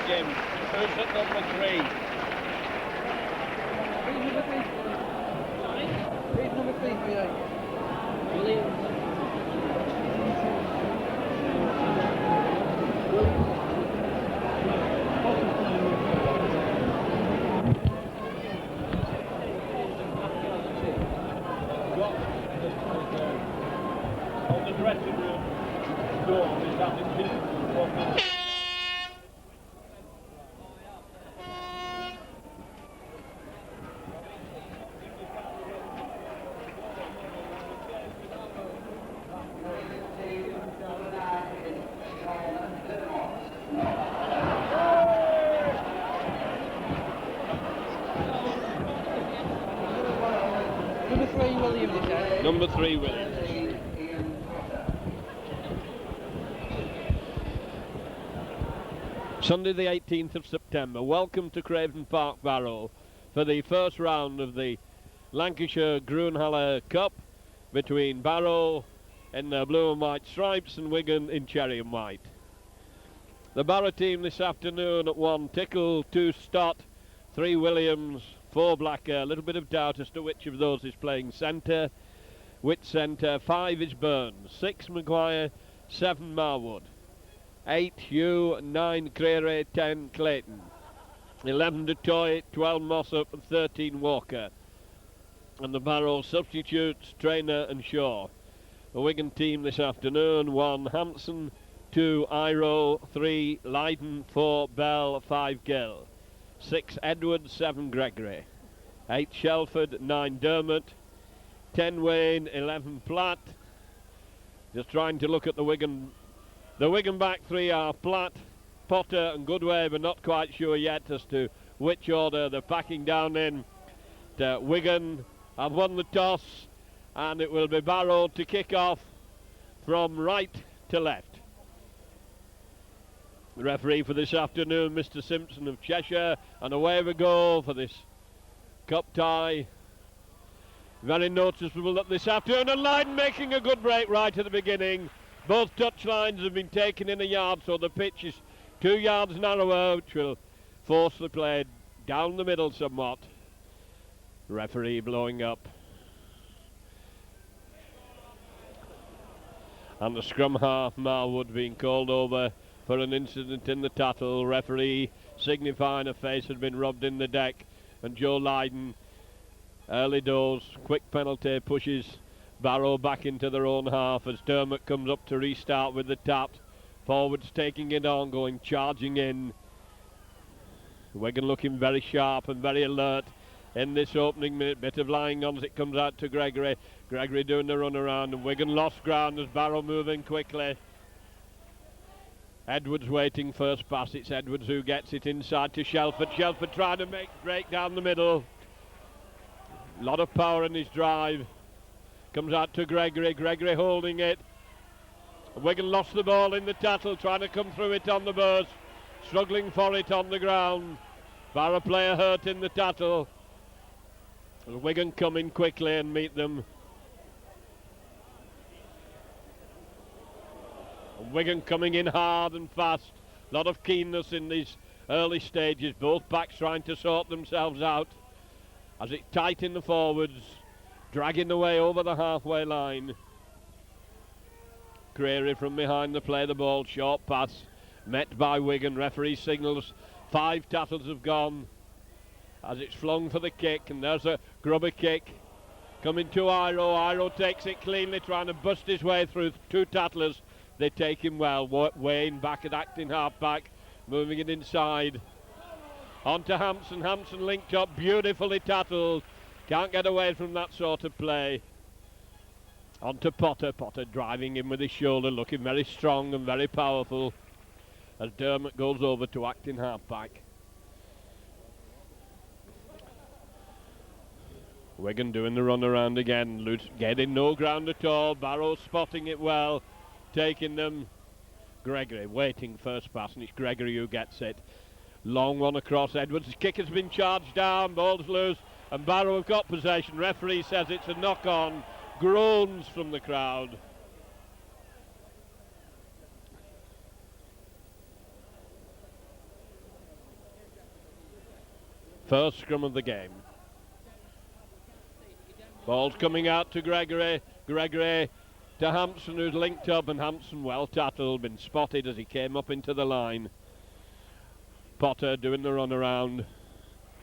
him. Who's at number 3? Who's number 3 for you? Williams. On the dressing room door is that invisible. Number 3 Williams, is it? Number 3 Williams. Sunday the 18th of September. Welcome to Craven Park, Barrow, for the first round of the Lancashire Groenhaller Cup between Barrow in their blue and white stripes and Wigan in cherry and white. The Barrow team this afternoon at 1 Tickle, 2 Stott, 3 Williams, 4 Blacker. A little bit of doubt as to which of those is playing centre. Witt centre, 5 is Burns, 6 Maguire, 7 Marwood, 8 Hugh, 9 Creary, 10 Clayton, 11 Du Toit, 12 Mossop and 13 Walker. And the Barrow substitutes, Trainer and Shaw. The Wigan team this afternoon: 1 Hampson, 2 Iro, 3 Leyden, 4 Bell, 5 Gill, 6 Edwards, 7 Gregory, 8 Shelford, 9 Dermot, 10 Wayne, 11 Platt. Just trying to look at the Wigan back 3 are Platt, Potter and Goodway, but not quite sure yet as to which order they're packing down in. Wigan have won the toss, and it will be Barrow to kick off from right to left. The referee for this afternoon, Mr. Simpson of Cheshire, and away we go for this cup tie. Very noticeable that this afternoon, and Leyden making a good break right at the beginning. Both touch lines have been taken in a yard, so the pitch is 2 yards narrower, which will force the play down the middle somewhat. Referee blowing up. And the scrum half, Marwood, being called over for an incident in the tattle. Referee signifying a face had been rubbed in the deck, and Joe Leyden, early doors, quick penalty, pushes Barrow back into their own half as Dermot comes up to restart with the tap. Forwards taking it on, going charging in. Wigan looking very sharp and very alert in this opening minute. Bit of lying on as it comes out to Gregory. Gregory doing the run around, and Wigan lost ground as Barrow moving quickly. Edwards waiting first pass. It's Edwards who gets it inside to Shelford. Shelford trying to break down the middle. A lot of power in his drive. Comes out to Gregory. Gregory holding it. Wigan lost the ball in the tattle, trying to come through it on the burst. Struggling for it on the ground. Barrow player hurt in the tattle. And Wigan come in quickly and meet them. And Wigan coming in hard and fast. A lot of keenness in these early stages. Both backs trying to sort themselves out. As it's tight in the forwards. Dragging the way over the halfway line. Creary from behind the play the ball. Short pass. Met by Wigan. Referee signals 5 tattles have gone. As it's flung for the kick, and there's a grubber kick coming to Iro. Iro takes it cleanly, trying to bust his way through 2 tattlers. They take him well. Wayne back at acting half-back, moving it inside. On to Hampson. Hampson linked up, beautifully tattled. Can't get away from that sort of play. On to Potter. Potter driving in with his shoulder, looking very strong and very powerful as Dermot goes over to acting half-back. Wigan doing the run around again, getting no ground at all. Barrow spotting it well, taking them. Gregory waiting first pass, and it's Gregory who gets it. Long one across Edwards. His kick has been charged down, ball's loose, and Barrow have got possession. Referee says it's a knock-on. Groans from the crowd. First scrum of the game. Ball's coming out to Gregory. Gregory to Hampson, who's linked up, and Hampson well tattled, been spotted as he came up into the line. Potter doing the run around.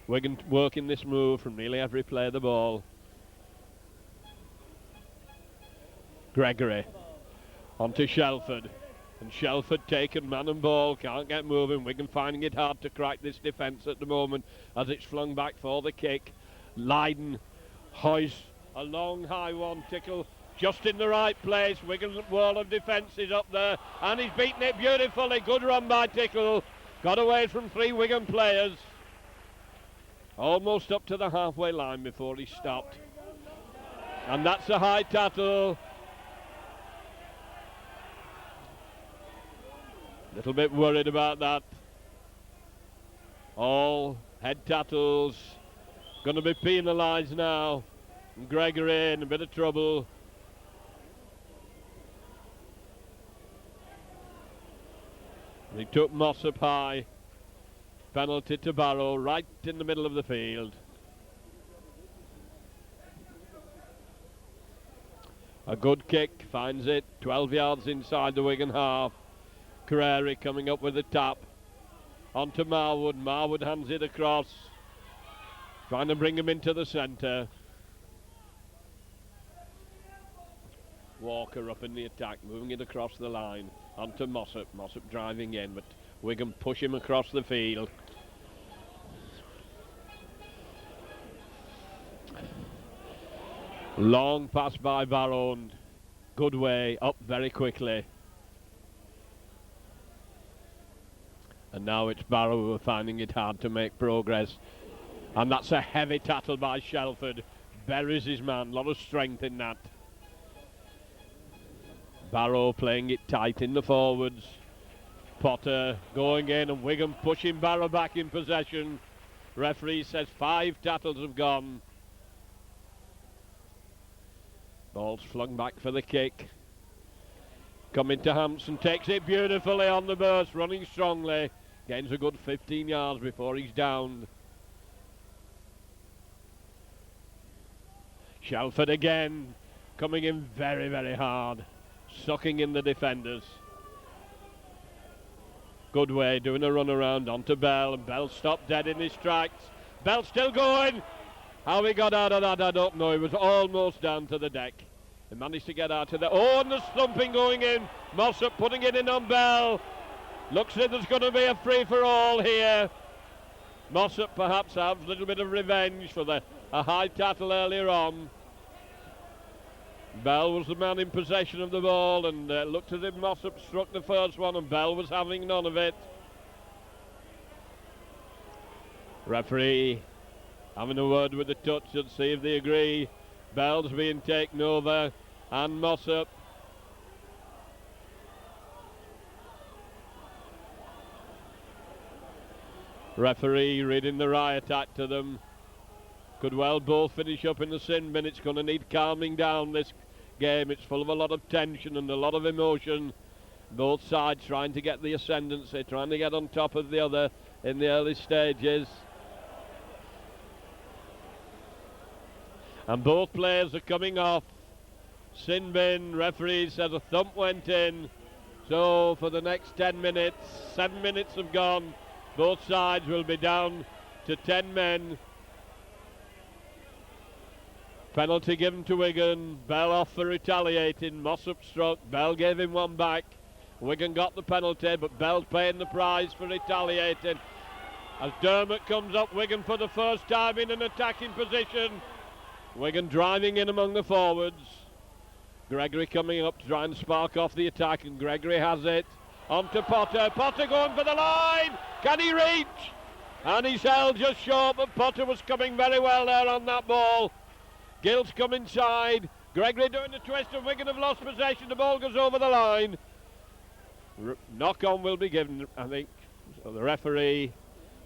Wigan working this move from nearly every play of the ball. Gregory onto Shelford, and Shelford taken man and ball, can't get moving. Wigan finding it hard to crack this defence at the moment as it's flung back for the kick. Lydon hoists a long high one. Tickle just in the right place. Wigan's wall of defence is up there, and he's beaten it beautifully. Good run by Tickle, got away from 3 Wigan players, almost up to the halfway line before he stopped, and that's a high tattle. Little bit worried about that. All head tattles going to be penalised now. And Gregory in a bit of trouble. And he took Moss up high. Penalty to Barrow, right in the middle of the field. A good kick, finds it 12 yards inside the Wigan half. Carreri coming up with a tap onto Marwood. Marwood hands it across, trying to bring him into the centre. Walker up in the attack, moving it across the line onto Mossop. Mossop driving in, but Wigan push him across the field. Long pass by Barrow, and good way up very quickly. And now it's Barrow who are finding it hard to make progress. And that's a heavy tattle by Shelford. Buries his man, a lot of strength in that. Barrow playing it tight in the forwards. Potter going in, and Wigan pushing Barrow back in possession. Referee says 5 tattles have gone. Ball's flung back for the kick. Coming to Hampson, takes it beautifully on the burst, running strongly. Gains a good 15 yards before he's downed. Shelford again, coming in very, very hard, sucking in the defenders. Good way, doing a run around onto Bell, and Bell stopped dead in his tracks. Bell still going. How he got out of that, I don't know. He was almost down to the deck. He managed to get out of there. Oh, and the slumping going in. Mossop putting it in on Bell. Looks like there's going to be a free-for-all here. Mossop perhaps has a little bit of revenge for a high tattle earlier on. Bell was the man in possession of the ball, and looked as if Mossop struck the first one, and Bell was having none of it. Referee having a word with the touch and see if they agree. Bell's being taken over, and Mossop. Referee reading the riot act to them. Could well both finish up in the sin bin. It's going to need calming down, this game. It's full of a lot of tension and a lot of emotion. Both sides trying to get the ascendancy, trying to get on top of the other in the early stages. And both players are coming off. Sin bin, referee says a thump went in. So for the next 10 minutes, 7 minutes have gone. Both sides will be down to 10 men. Penalty given to Wigan. Bell off for retaliating. Mossop struck. Bell gave him one back. Wigan got the penalty, but Bell's paying the prize for retaliating. As Dermot comes up, Wigan for the first time in an attacking position. Wigan driving in among the forwards. Gregory coming up to try and spark off the attack, and Gregory has it. On to Potter. Potter going for the line. Can he reach? And he's held just short, but Potter was coming very well there on that ball. Gill's come inside. Gregory doing the twist, and Wigan have lost possession. The ball goes over the line. Knock on will be given, I think. So the referee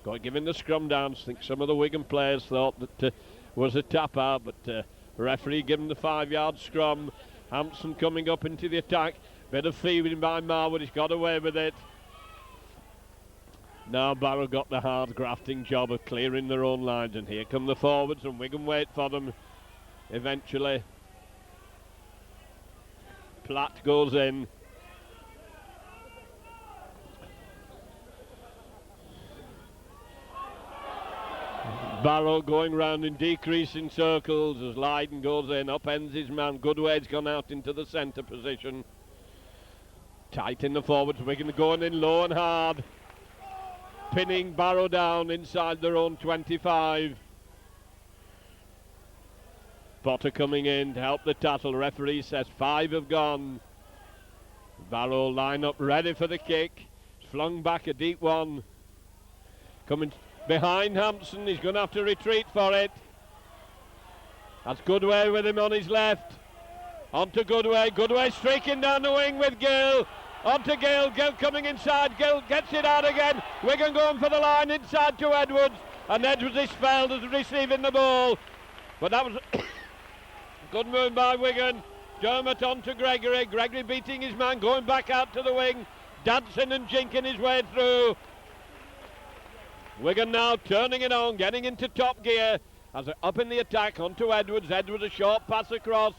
got given the scrum dance. I think some of the Wigan players thought that was a tap out, but the referee given the 5-yard scrum. Hampson coming up into the attack. Bit of feeding by Marwood. He's got away with it. Now Barrow got the hard grafting job of clearing their own lines, and here come the forwards, and Wigan wait for them. Eventually, Platt goes in. Barrow going round in decreasing circles as Lydon goes in, upends his man. Goodway's gone out into the centre position. Tight in the forwards, Wigan going in low and hard, pinning Barrow down inside their own 25. Potter coming in to help the tackle. Referee says 5 have gone. Barrow line up ready for the kick. It's flung back a deep one. Coming behind Hampson, he's going to have to retreat for it. That's Goodway with him on his left. On to Goodway. Goodway streaking down the wing with Gill. On to Gill. Gill coming inside. Gill gets it out again. Wigan going for the line inside to Edwards. And Edwards is failed as receiving the ball. But that was a good move by Wigan. Dermot on to Gregory. Gregory beating his man, going back out to the wing. Dancing and jinking his way through. Wigan now turning it on, getting into top gear as they're up in the attack. Onto Edwards. Edwards a short pass across.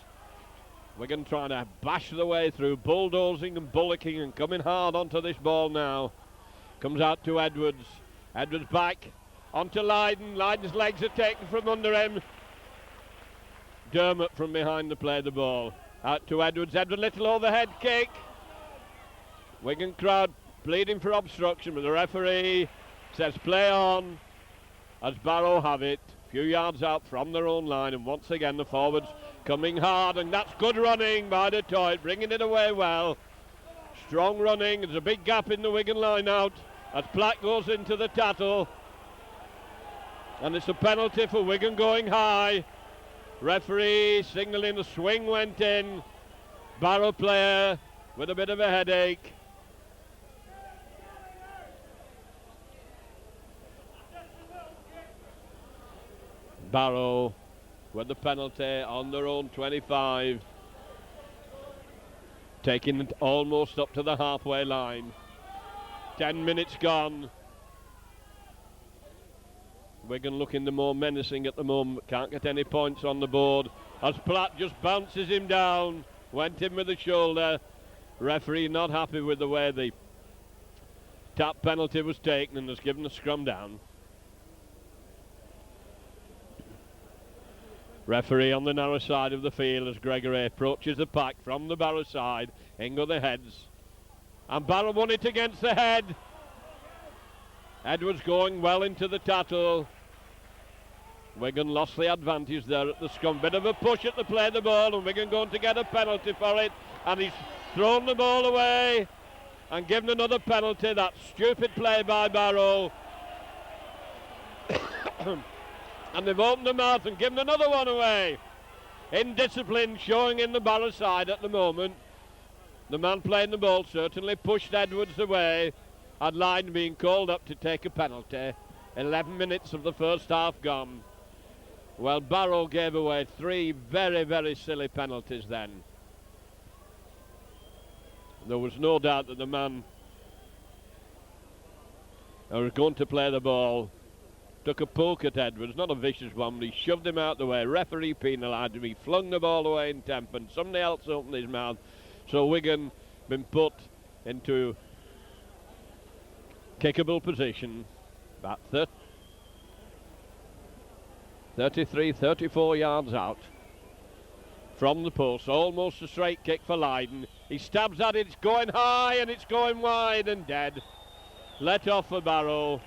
Wigan trying to bash the way through, bulldozing and bullocking and coming hard onto this ball now. Comes out to Edwards. Edwards back onto Lydon. Lydon's legs are taken from under him. Dermot from behind to play the ball. Out to Edwards. Edwards little overhead kick. Wigan crowd pleading for obstruction, but the referee says play on as Barrow have it. A few yards out from their own line, and once again the forwards coming hard, and that's good running by the Toit, bringing it away well. Strong running. There's a big gap in the Wigan line out as Platt goes into the tattle, and it's a penalty for Wigan going high. Referee signalling the swing went in. Barrow player with a bit of a headache. Barrow with the penalty on their own 25, taking it almost up to the halfway line. 10 minutes gone. Wigan looking the more menacing at the moment, can't get any points on the board as Platt just bounces him down, went in with the shoulder. Referee not happy with the way the tap penalty was taken and has given the scrum down. Referee on the narrow side of the field as Gregory approaches the pack from the Barrow side. In go the heads. And Barrow won it against the head. Edwards going well into the tattle. Wigan lost the advantage there at the scrum. Bit of a push at the play of the ball, and Wigan going to get a penalty for it. And he's thrown the ball away and given another penalty. That stupid play by Barrow. And they've opened their mouth and given another one away. Indiscipline showing in the Barrow side at the moment. The man playing the ball certainly pushed Edwards away. Had Lydon being called up to take a penalty. 11 minutes of the first half gone. Well, Barrow gave away 3 very, very silly penalties then. There was no doubt that the man who was going to play the ball took a poke at Edwards, not a vicious one, but he shoved him out the way. Referee penalised him. He flung the ball away in temper, and somebody else opened his mouth. So Wigan been put into kickable position about 33, 34 yards out from the post. Almost a straight kick for Lydon. He stabs at it. It's going high and it's going wide and dead. Let off for Barrow.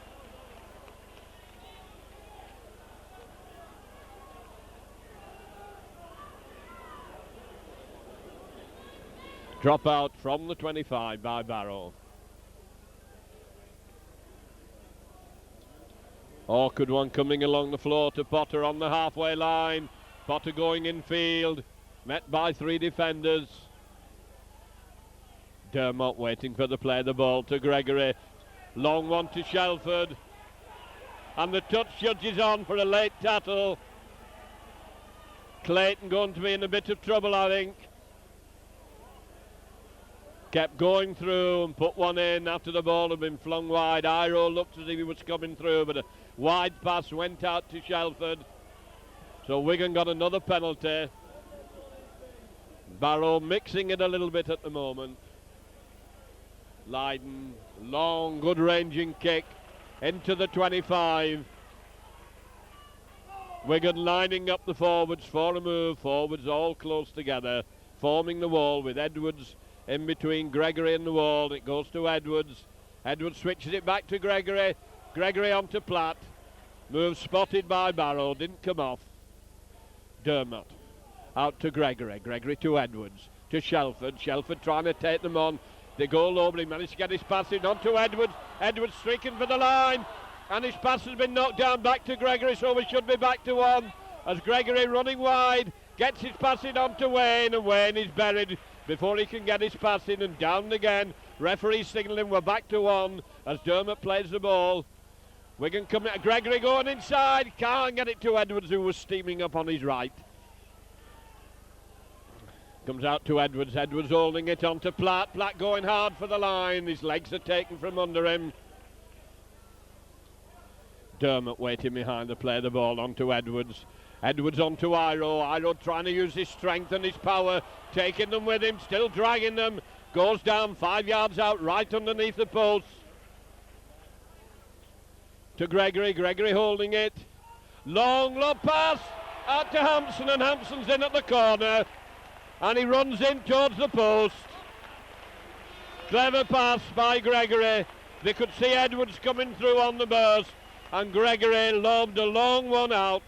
Drop out from the 25 by Barrow. Awkward one coming along the floor to Potter on the halfway line. Potter going in field, met by 3 defenders. Dermot waiting for the play of the ball to Gregory. Long one to Shelford. And the touch judge is on for a late tattle. Clayton going to be in a bit of trouble, I think. kept going through and put one in after the ball had been flung wide. Iro looked as if he was coming through, but a wide pass went out to Shelford. So Wigan got another penalty. Barrow mixing it a little bit at the moment. Lydon, long, good ranging kick into the 25. Wigan lining up the forwards for a move. Forwards all close together, forming the wall with Edwards in between Gregory and the wall. It goes to Edwards. Edwards switches it back to Gregory. Gregory onto Platt. Move spotted by Barrow, didn't come off. Dermot out to Gregory. Gregory to Edwards. To Shelford. Shelford trying to take them on. They go low, but he managed to get his pass in onto Edwards. Edwards streaking for the line. And his pass has been knocked down back to Gregory, so we should be back to one. As Gregory running wide, gets his pass in onto Wayne, and Wayne is buried before he can get his pass in, and down again. Referee signalling we're back to one as Dermot plays the ball. Wigan coming, Gregory going inside, can't get it to Edwards, who was steaming up on his right. Comes out to Edwards, Edwards holding it onto Platt. Platt going hard for the line, his legs are taken from under him. Dermot waiting behind to play the ball onto Edwards. Edwards onto Iro. Iro trying to use his strength and his power, taking them with him, still dragging them. Goes down 5 yards out, right underneath the post. To Gregory. Gregory holding it. Long lob pass out to Hampson, and Hampson's in at the corner. And he runs in towards the post. Clever pass by Gregory. They could see Edwards coming through on the burst. And Gregory lobbed a long one out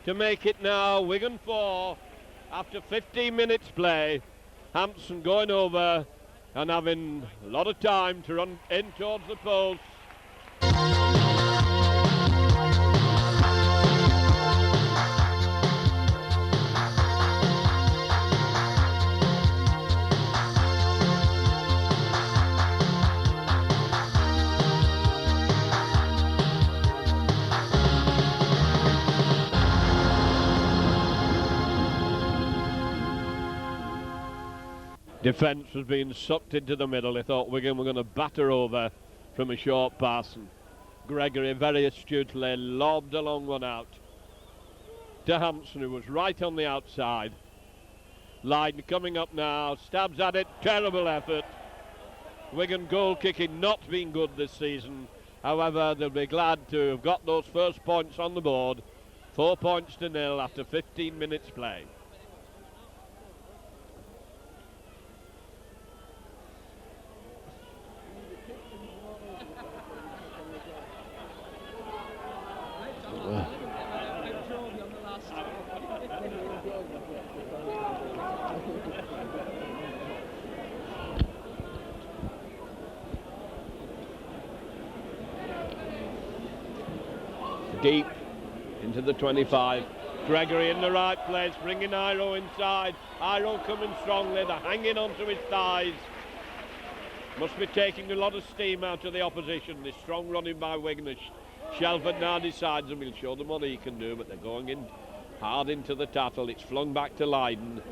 to make it now Wigan 4 after 15 minutes play. Hampson going over and having a lot of time to run in towards the post. Defence was being sucked into the middle. They thought Wigan were going to batter over from a short pass, and Gregory very astutely lobbed a long one out to Hampson, who was right on the outside. Lydon coming up now, stabs at it, terrible effort. Wigan goal kicking not been good this season. However, they'll be glad to have got those first points on the board. 4 points to nil after 15 minutes play. Deep into the 25. Gregory in the right place, bringing Iro inside. Iro coming strongly, they're hanging onto his thighs. Must be taking a lot of steam out of the opposition. This strong running by Wigan. Shelford now decides, and we'll show them what he can do, but they're going in hard into the tattle. It's flung back to Lydon.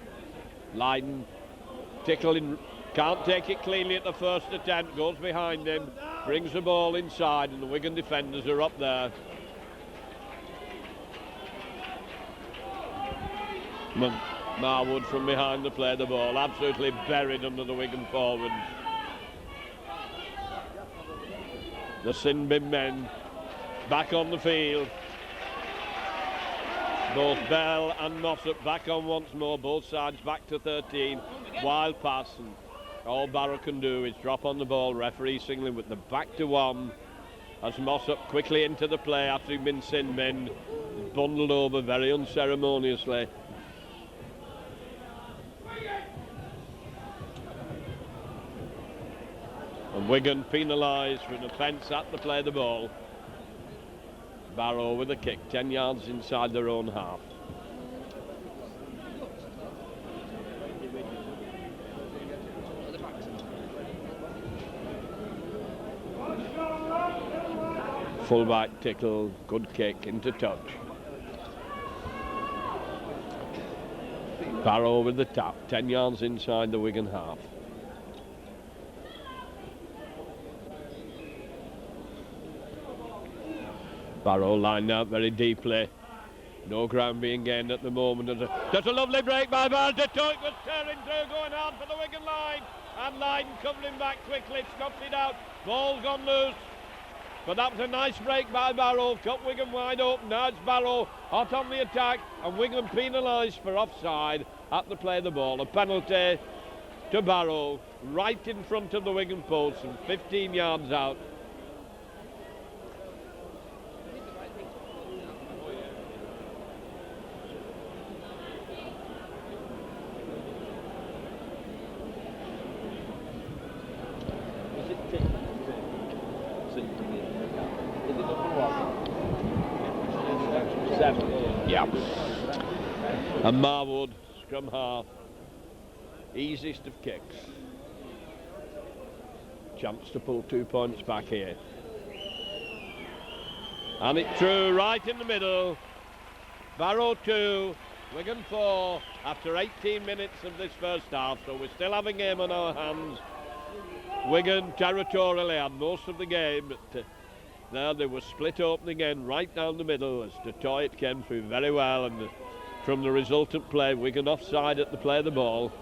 Lydon tickling, can't take it cleanly at the first attempt, goes behind him, brings the ball inside, and the Wigan defenders are up there. Marwood from behind to play the ball, absolutely buried under the Wigan forwards. The Sin Bin men back on the field. Both Bell and Mossop back on once more, both sides back to 13. Wild pass, and all Barrow can do is drop on the ball. Referee signaling with the back to one as Mossop quickly into the play after he'd been sin bin, bundled over very unceremoniously. And Wigan penalised for an offence at the play the ball. Barrow with a kick, 10 yards inside their own half. Fullback tickle, good kick into touch. Barrow with the tap, 10 yards inside the Wigan half. Barrow lined out very deeply. No ground being gained at the moment. There's a lovely break by Barrow. De Toit was tearing through, going hard for the Wigan line. And Lydon covering back quickly, stops it out. Ball gone loose. But that was a nice break by Barrow. Cut Wigan wide open. Now it's Barrow hot on the attack. And Wigan penalised for offside at the play of the ball. A penalty to Barrow right in front of the Wigan post and 15 yards out. Yeah. And Marwood, scrum half, easiest of kicks. Chance to pull 2 points back here. And it through right in the middle. Barrow 2, Wigan 4 after 18 minutes of this first half, so we still have a game on our hands. Wigan territorially had most of the game, but there they were split open again right down the middle as De Toit came through very well, and from the resultant play, Wigan offside at the play of the ball,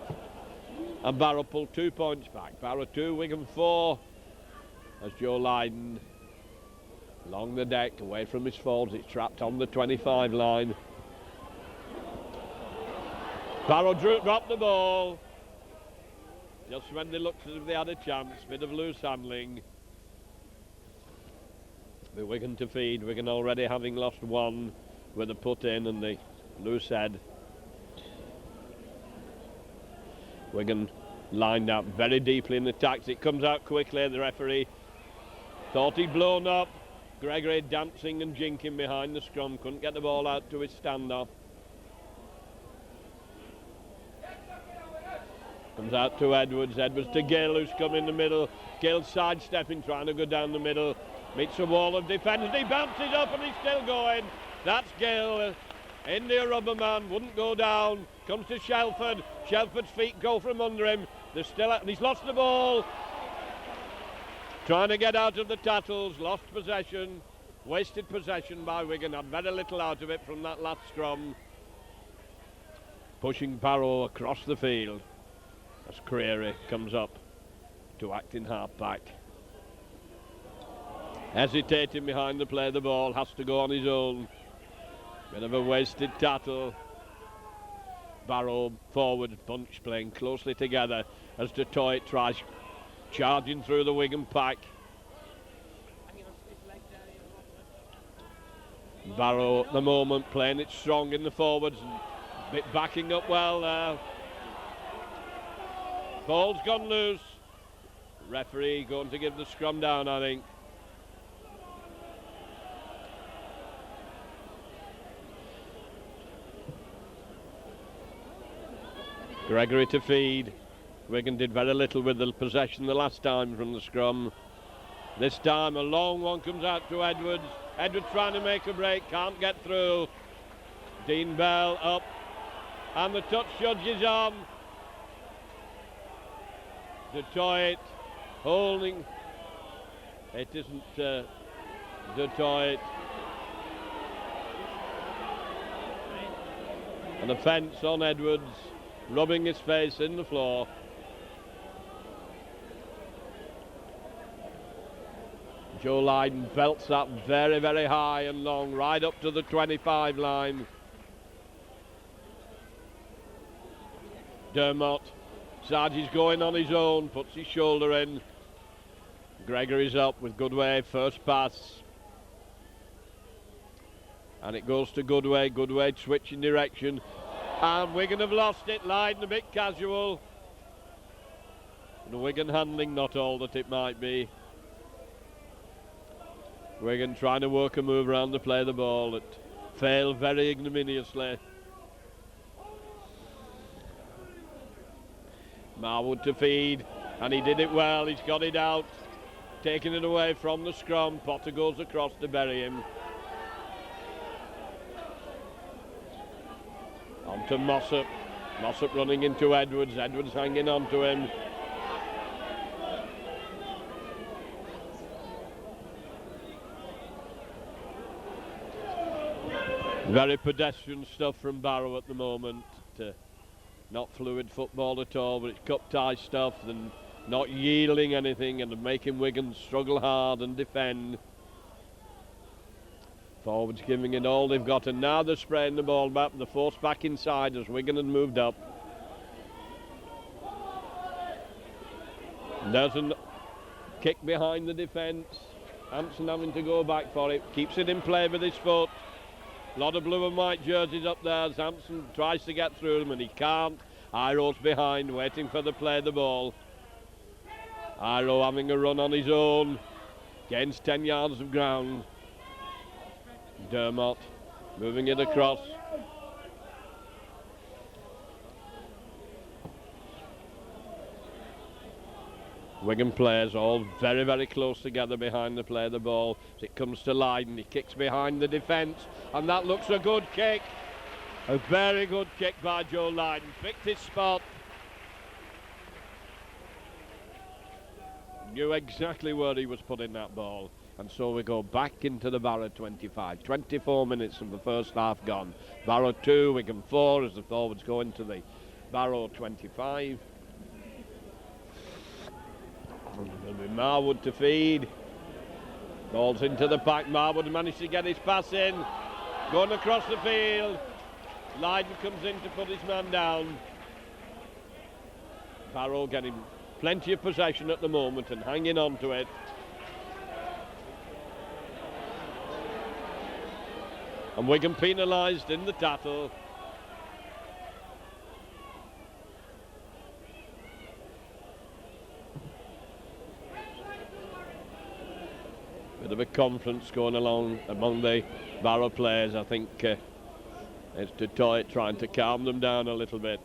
and Barrow pulled 2 points back. Barrow 2, Wigan 4, as Joe Lydon along the deck away from his forwards. It's trapped on the 25 line. Barrow dropped the ball just when they looked as if they had a chance. Bit of loose handling. The Wigan to feed. Wigan already having lost one with a put in and the loose head. Wigan lined up very deeply in the attacks. It comes out quickly. The referee thought he'd blown up. Gregory dancing and jinking behind the scrum. Couldn't get the ball out to his standoff. Comes out to Edwards. Edwards to Gill, who's come in the middle. Gill sidestepping, trying to go down the middle. Meets a wall of defence. He bounces up and he's still going. That's Gill. India rubber man, wouldn't go down. Comes to Shelford. Shelford's feet go from under him. They're still and he's lost the ball. Trying to get out of the tattles. Lost possession. Wasted possession by Wigan. Had very little out of it from that last scrum. Pushing Barrow across the field as Creary comes up to act in half-back. Hesitating behind the play of the ball, has to go on his own. Bit of a wasted tattle. Barrow forward bunch playing closely together as De Toit tries charging through the Wigan pack. Barrow at the moment playing it strong in the forwards and a bit backing up well there. Ball's gone loose. Referee going to give the scrum down, I think. Gregory to feed. Wigan did very little with the possession the last time from the scrum. This time a long one comes out to Edwards. Edwards trying to make a break, can't get through. Dean Bell up, and the touch judge is on. De Toit holding. It isn't De Toit. An offence on Edwards, rubbing his face in the floor. Joe Lydon belts that very, very high and long, right up to the 25 line. Dermott. Sargi's going on his own, puts his shoulder in. Gregory's up with Goodway, first pass. And it goes to Goodway. Goodway switching direction. And Wigan have lost it. Lydon a bit casual. And Wigan handling not all that it might be. Wigan trying to work a move around the play of the ball. It failed very ignominiously. Marwood to feed, and he did it well. He's got it out, taking it away from the scrum. Potter goes across to bury him. On to Mossop. Mossop running into Edwards. Edwards hanging on to him. Very pedestrian stuff from Barrow at the moment. Not fluid football at all, but it's cup-tie stuff and not yielding anything and making Wigan struggle hard and defend. Forwards giving it all they've got, and now they're spraying the ball back. The force back inside as Wigan had moved up. Doesn't kick behind the defence. Hampson having to go back for it. Keeps it in play with his foot. A lot of blue and white jerseys up there as Hampson tries to get through them and he can't. Iro's behind, waiting for the play the ball. Iro having a run on his own. Gains 10 yards of ground. Dermot moving it across. Wigan players all very, very close together behind the play the ball. As it comes to Lydon, he kicks behind the defence, and that looks a good kick. A very good kick by Joe Lydon. Picked his spot. Knew exactly where he was putting that ball. And so we go back into the Barrow 25. 24 minutes of the first half gone. Barrow 2, Wigan 4 as the forwards go into the Barrow 25. It'll be Marwood to feed. Ball's into the pack. Marwood managed to get his pass in. Going across the field. Lydon comes in to put his man down. Barrow getting plenty of possession at the moment and hanging on to it. And Wigan penalised in the tackle. Bit of a conference going along among the Barrow players. I think it's Detroit trying to calm them down a little bit.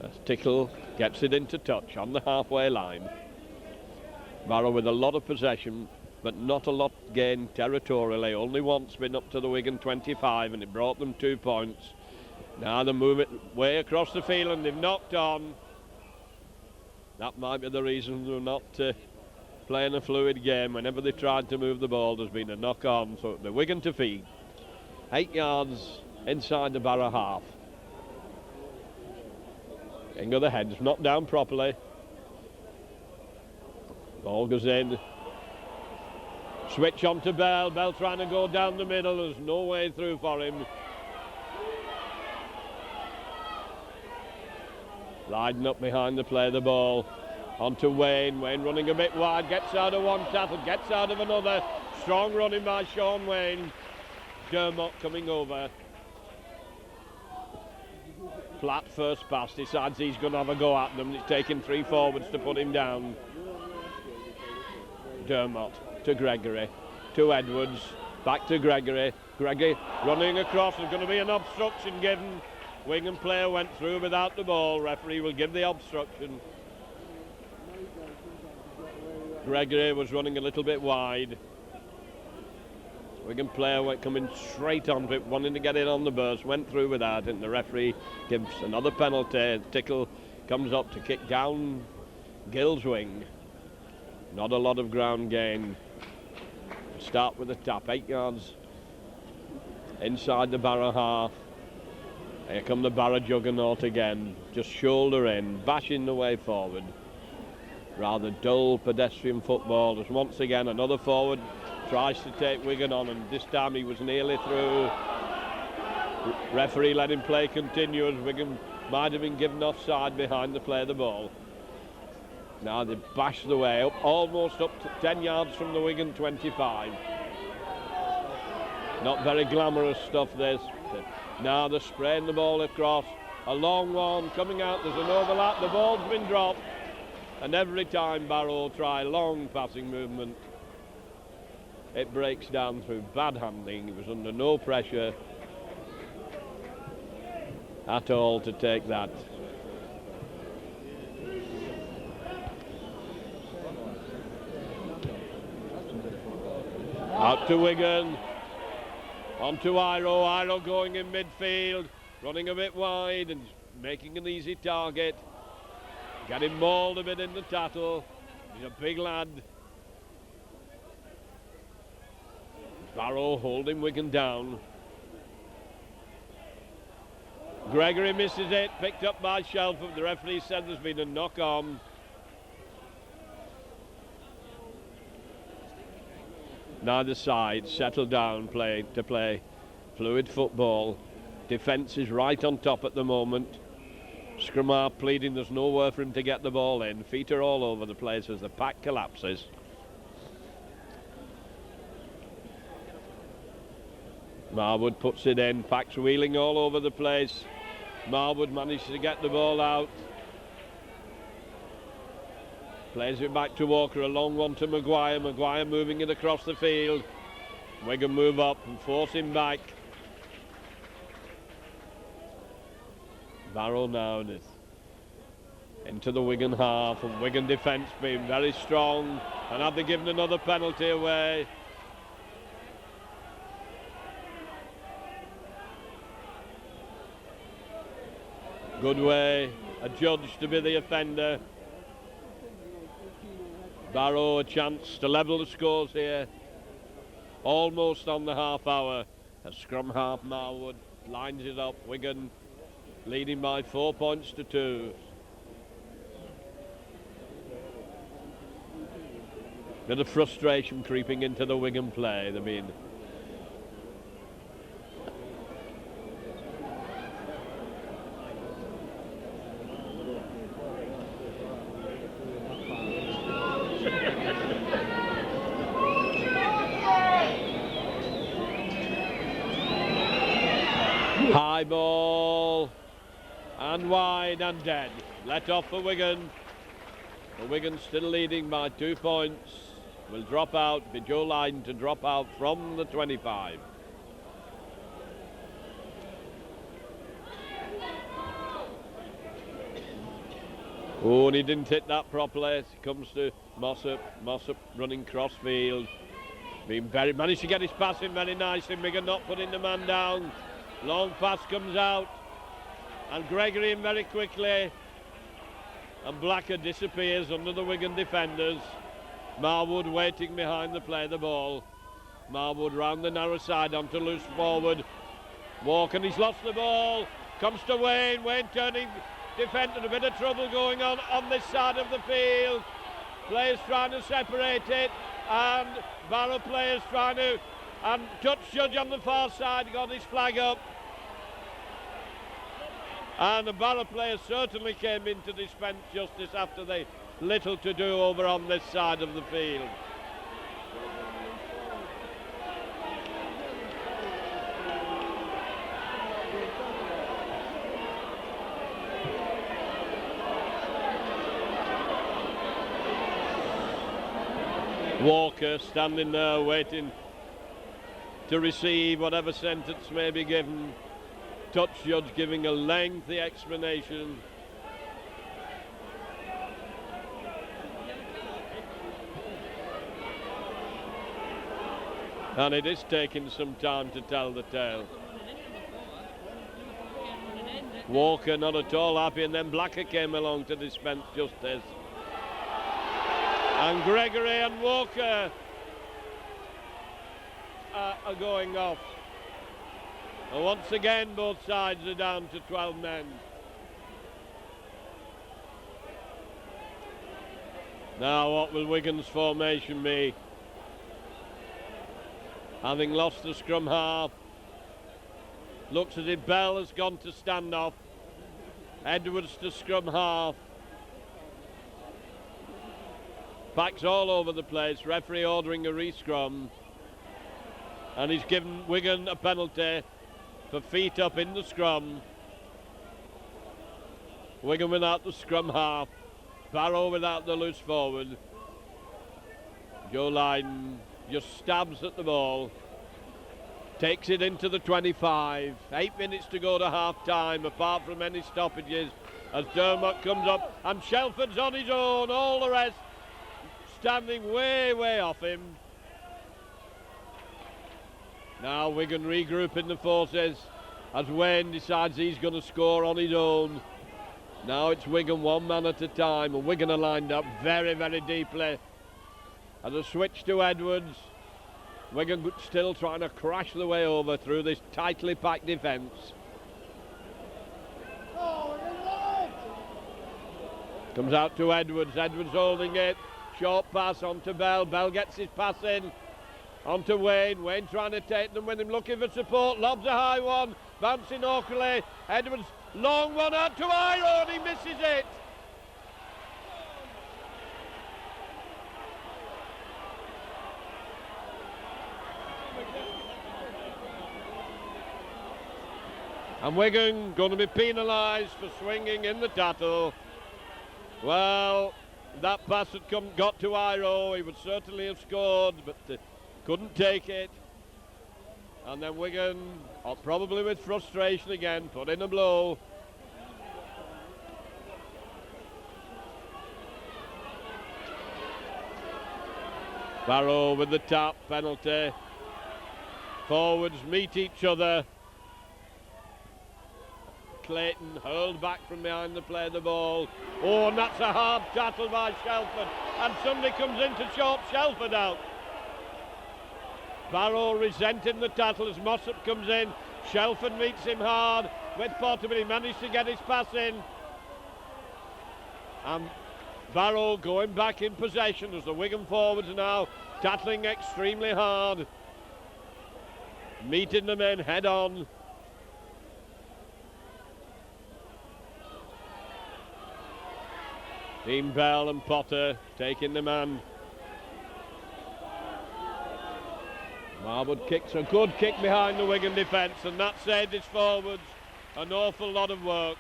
As Tickle gets it into touch on the halfway line. Barrow with a lot of possession, but not a lot gained territorially. Only once been up to the Wigan 25, and it brought them 2 points. Now they move it way across the field, and they've knocked on. That might be the reason they're not playing a fluid game. Whenever they tried to move the ball, there's been a knock on. So the Wigan to feed. 8 yards inside the Barrow half. King of the heads, knocked down properly. Ball goes in. Switch on to Bell. Bell trying to go down the middle. There's no way through for him. Lydon up behind the play the ball. On to Wayne. Wayne running a bit wide. Gets out of one tackle. Gets out of another. Strong running by Sean Wayne. Dermot coming over. Flat first pass. Decides he's going to have a go at them. It's taking 3 forwards to put him down. Dermot to Gregory. To Edwards. Back to Gregory. Gregory running across. There's going to be an obstruction given. Wigan player went through without the ball. Referee will give the obstruction. Gregory was running a little bit wide. Wigan player went coming straight onto it, wanting to get it on the burst. Went through without it, and the referee gives another penalty. Tickle comes up to kick down Gill's wing. Not a lot of ground gain. Start with a tap. 8 yards inside the Barrow half. Here come the Barrow juggernaut again. Just shoulder in, bashing the way forward. Rather dull pedestrian football. As once again another forward tries to take Wigan on, and this time he was nearly through. Referee let him play continuous. Wigan might have been given offside behind the play of the ball. Now they bash the way up, almost up to 10 yards from the Wigan 25. Not very glamorous stuff this. Now they're spraying the ball across. A long one coming out, there's an overlap, the ball's been dropped. And every time Barrow try long passing movement, it breaks down through bad handling. He was under no pressure at all to take that. Out to Wigan. On to Iro. Iro going in midfield. Running a bit wide and making an easy target. Getting mauled a bit in the tackle. He's a big lad. Barrow holding Wigan down. Gregory misses it, picked up by Shelford. The referee said there's been a knock on. Neither side settle down to play fluid football. Defence is right on top at the moment. Scrum half pleading there's nowhere for him to get the ball in. Feet are all over the place as the pack collapses. Marwood puts it in. Pack's wheeling all over the place. Marwood manages to get the ball out. Plays it back to Walker, a long one to Maguire. Maguire moving it across the field. Wigan move up and force him back. Barrow now into the Wigan half, and Wigan defence being very strong. And have they given another penalty away? Goodway adjudged to be the offender. Barrow a chance to level the scores here. Almost on the half hour. A scrum half Marwood lines it up. Wigan leading by 4 points to 2. Bit of frustration creeping into the Wigan play. High ball and wide and dead. Let off for Wigan. The Wigan still leading by 2 points. Will drop out. Be Joe Lyden to drop out from the 25. Oh, and he didn't hit that properly. It comes to Mossop. Mossop running cross field. Managed to get his pass in very nicely. Wigan not putting the man down. Long pass comes out, and Gregory in very quickly, and Blacker disappears under the Wigan defenders. Marwood waiting behind the play the ball. Marwood round the narrow side onto loose forward. Walker, and he's lost the ball. Comes to Wayne. Wayne turning defence, and a bit of trouble going on this side of the field. Players trying to separate it, and Barrow players trying to, and touch judge on the far side got his flag up. And the Barrow players certainly came in to dispense justice after they little to do over on this side of the field. Walker standing there waiting to receive whatever sentence may be given. Touch judge giving a lengthy explanation. And it is taking some time to tell the tale. Walker not at all happy, and then Blacker came along to dispense justice. And Gregory and Walker are going off. And once again, both sides are down to 12 men. Now, what will Wigan's formation be? Having lost the scrum half, looks as if Bell has gone to stand off. Edwards to scrum half. Backs all over the place. Referee ordering a re-scrum. And he's given Wigan a penalty for feet up in the scrum. Wigan without the scrum half. Barrow without the loose forward. Joe Lyden just stabs at the ball. Takes it into the 25. 8 minutes to go to half time, apart from any stoppages, as Dermot comes up. And Shelford's on his own. All the rest standing way, way off him. Now Wigan regrouping the forces as Wayne decides he's going to score on his own. Now it's Wigan one man at a time, and Wigan are lined up very, very deeply. As a switch to Edwards, Wigan still trying to crash the way over through this tightly packed defence. Comes out to Edwards. Edwards holding it. Short pass onto Bell. Bell gets his pass in. Onto Wayne. Wayne trying to take them with him, looking for support. Lobs a high one. Bouncing awkwardly. Edwards, long one out to Iron. He misses it. And Wigan going to be penalised for swinging in the tackle. Well, that pass had got to Iro. He would certainly have scored, but couldn't take it. And then Wigan, probably with frustration again, put in a blow. Barrow with the tap penalty. Forwards meet each other. Clayton hurled back from behind the play of the ball. Oh, and that's a hard tackle by Shelford. And somebody comes in to chop Shelford out. Barrow resenting the tackle as Mossop comes in. Shelford meets him hard with Potter, but he managed to get his pass in. And Barrow going back in possession as the Wigan forwards are now tackling extremely hard. Meeting the men head on. Team Bell and Potter taking the man. Marwood kicks a good kick behind the Wigan defence, and that saved his forwards an awful lot of work.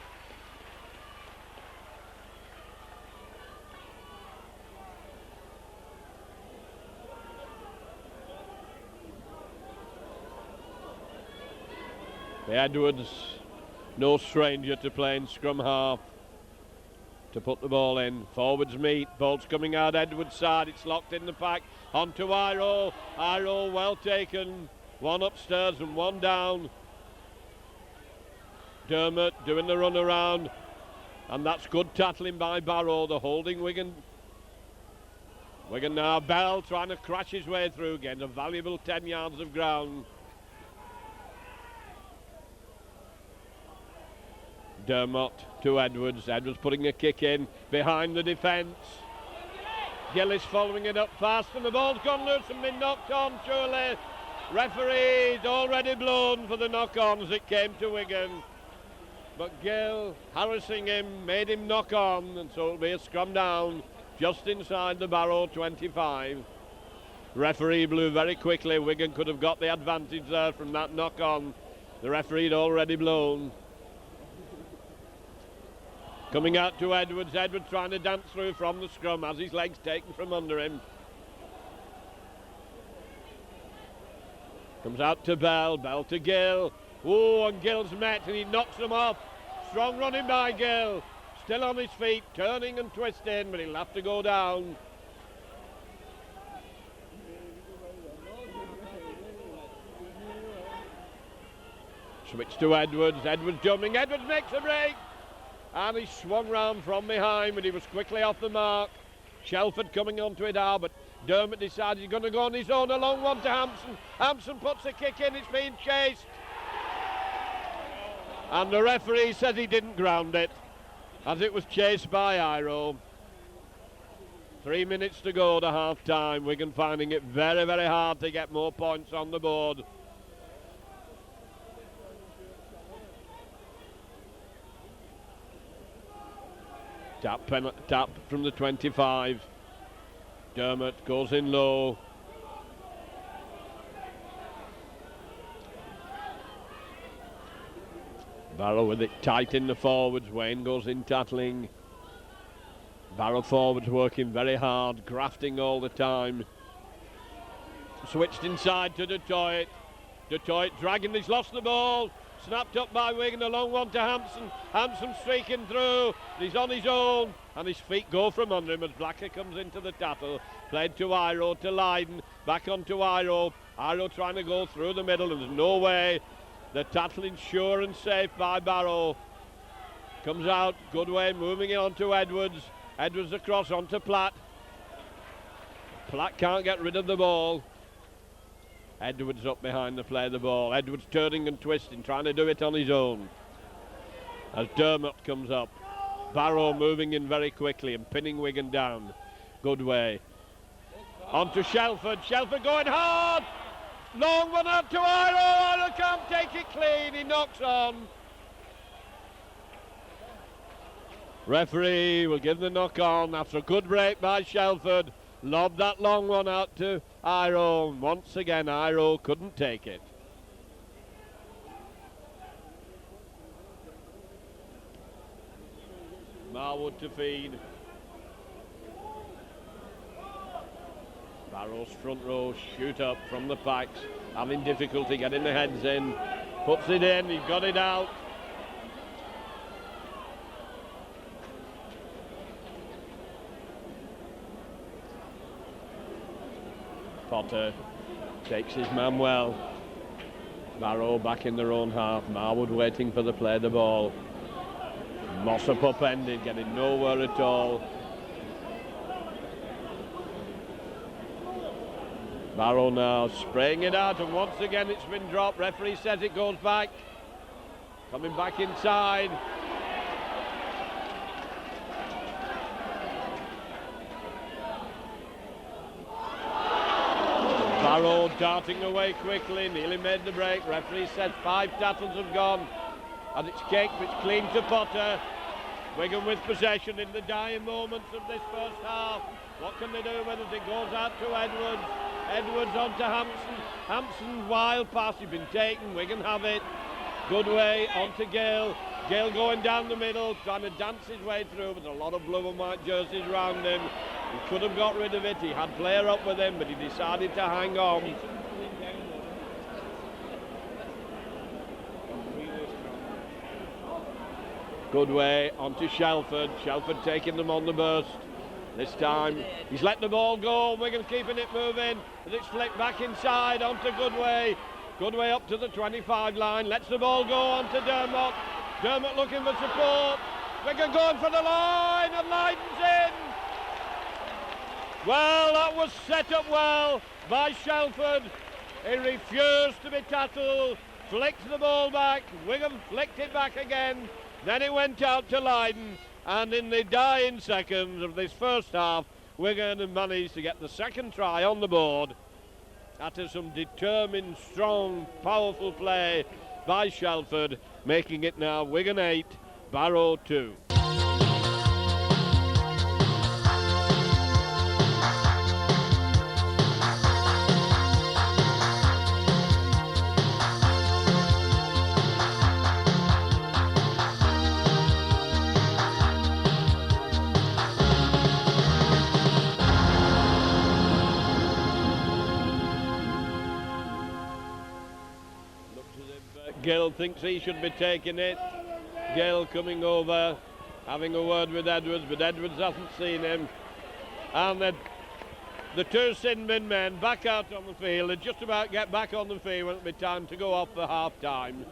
The Edwards, no stranger to playing scrum half, to put the ball in. Forwards meet, ball's coming out Edwards' side, it's locked in the pack, onto Iro. Iro well taken, one upstairs and one down. Dermot doing the run around, and that's good tackling by Barrow, the holding Wigan. Wigan now, Bell trying to crash his way through, getting a valuable 10 yards of ground. Dermot to Edwards. Edwards putting a kick in behind the defence. Gillis following it up fast, and the ball's gone loose and been knocked on, surely. Referee's already blown for the knock-on as it came to Wigan. But Gill harassing him, made him knock on, and so it'll be a scrum down just inside the Barrow 25. Referee blew very quickly. Wigan could have got the advantage there from that knock-on. The referee had already blown. Coming out to Edwards. Edwards trying to dance through from the scrum, has his legs taken from under him. Comes out to Bell. Bell to Gill. Oh, and Gill's met and he knocks them off. Strong running by Gill. Still on his feet, turning and twisting, but he'll have to go down. Switch to Edwards. Edwards jumping. Edwards makes a break. And he swung round from behind, but he was quickly off the mark. Shelford coming onto it now, but Dermot decided he's going to go on his own. A long one to Hampson. Hampson puts a kick in, it's being chased. And the referee says he didn't ground it, as it was chased by Iro. 3 minutes to go to half time. Wigan finding it very, very hard to get more points on the board. Tap from the 25. Dermot goes in low. Barrow with it tight in the forwards. Wayne goes in tackling. Barrow forwards working very hard, grafting all the time. Switched inside to Detroit. Detroit dragging, he's lost the ball. Snapped up by Wigan, a long one to Hampson. Hampson streaking through. He's on his own, and his feet go from under him as Blacker comes into the tackle. Played to Iro, to Lydon. Back onto Iro. Iro trying to go through the middle, and there's no way. The tackling sure and safe by Barrow. Comes out, good way, moving it on to Edwards. Edwards across onto Platt. Platt can't get rid of the ball. Edwards up behind the play of the ball. Edwards turning and twisting, trying to do it on his own. As Dermot comes up. Barrow moving in very quickly and pinning Wigan down. Good way. On to Shelford. Shelford going hard. Long one out to Iro. Iro can't take it clean. He knocks on. Referee will give the knock on after a good break by Shelford. Lobbed that long one out to Iro. Once again, Iro couldn't take it. Marwood to feed. Barrow's front row shoot up from the packs, having difficulty getting the heads in. Puts it in, he got it out. Potter takes his man well. Barrow back in their own half. Marwood waiting for the play of the ball. Mossop upended, getting nowhere at all. Barrow now spraying it out, and once again it's been dropped. Referee says it goes back. Coming back inside. Barrow darting away quickly, nearly made the break. Referee says 5 tackles have gone. And it's kicked, it's clean to Potter. Wigan with possession in the dying moments of this first half. What can they do with it? It goes out to Edwards. Edwards on to Hampson. Hampson's wild pass, he's been taken. Wigan have it. Good way on to Gale. Gale going down the middle, trying to dance his way through, but a lot of blue and white jerseys around him. He could have got rid of it. He had player up with him, but he decided to hang on. Good way onto Shelford. Shelford taking them on the burst. This time he's let the ball go. Wigan keeping it moving. As it's flicked back inside onto Goodway. Goodway up to the 25 line. Lets the ball go onto Dermot. Dermot looking for support. Wigan going for the line, and Lydon's in. Well, that was set up well by Shelford. He refused to be tackled. Flicked the ball back. Wigan flicked it back again. Then it went out to Lydon, and in the dying seconds of this first half, Wigan managed to get the second try on the board after some determined, strong, powerful play by Shelford, making it now Wigan 8, Barrow 2. Gale thinks he should be taking it. Gale coming over, having a word with Edwards, but Edwards hasn't seen him. And the two Sinbin men back out on the field. They just about get back on the field when it'll be time to go off for half time.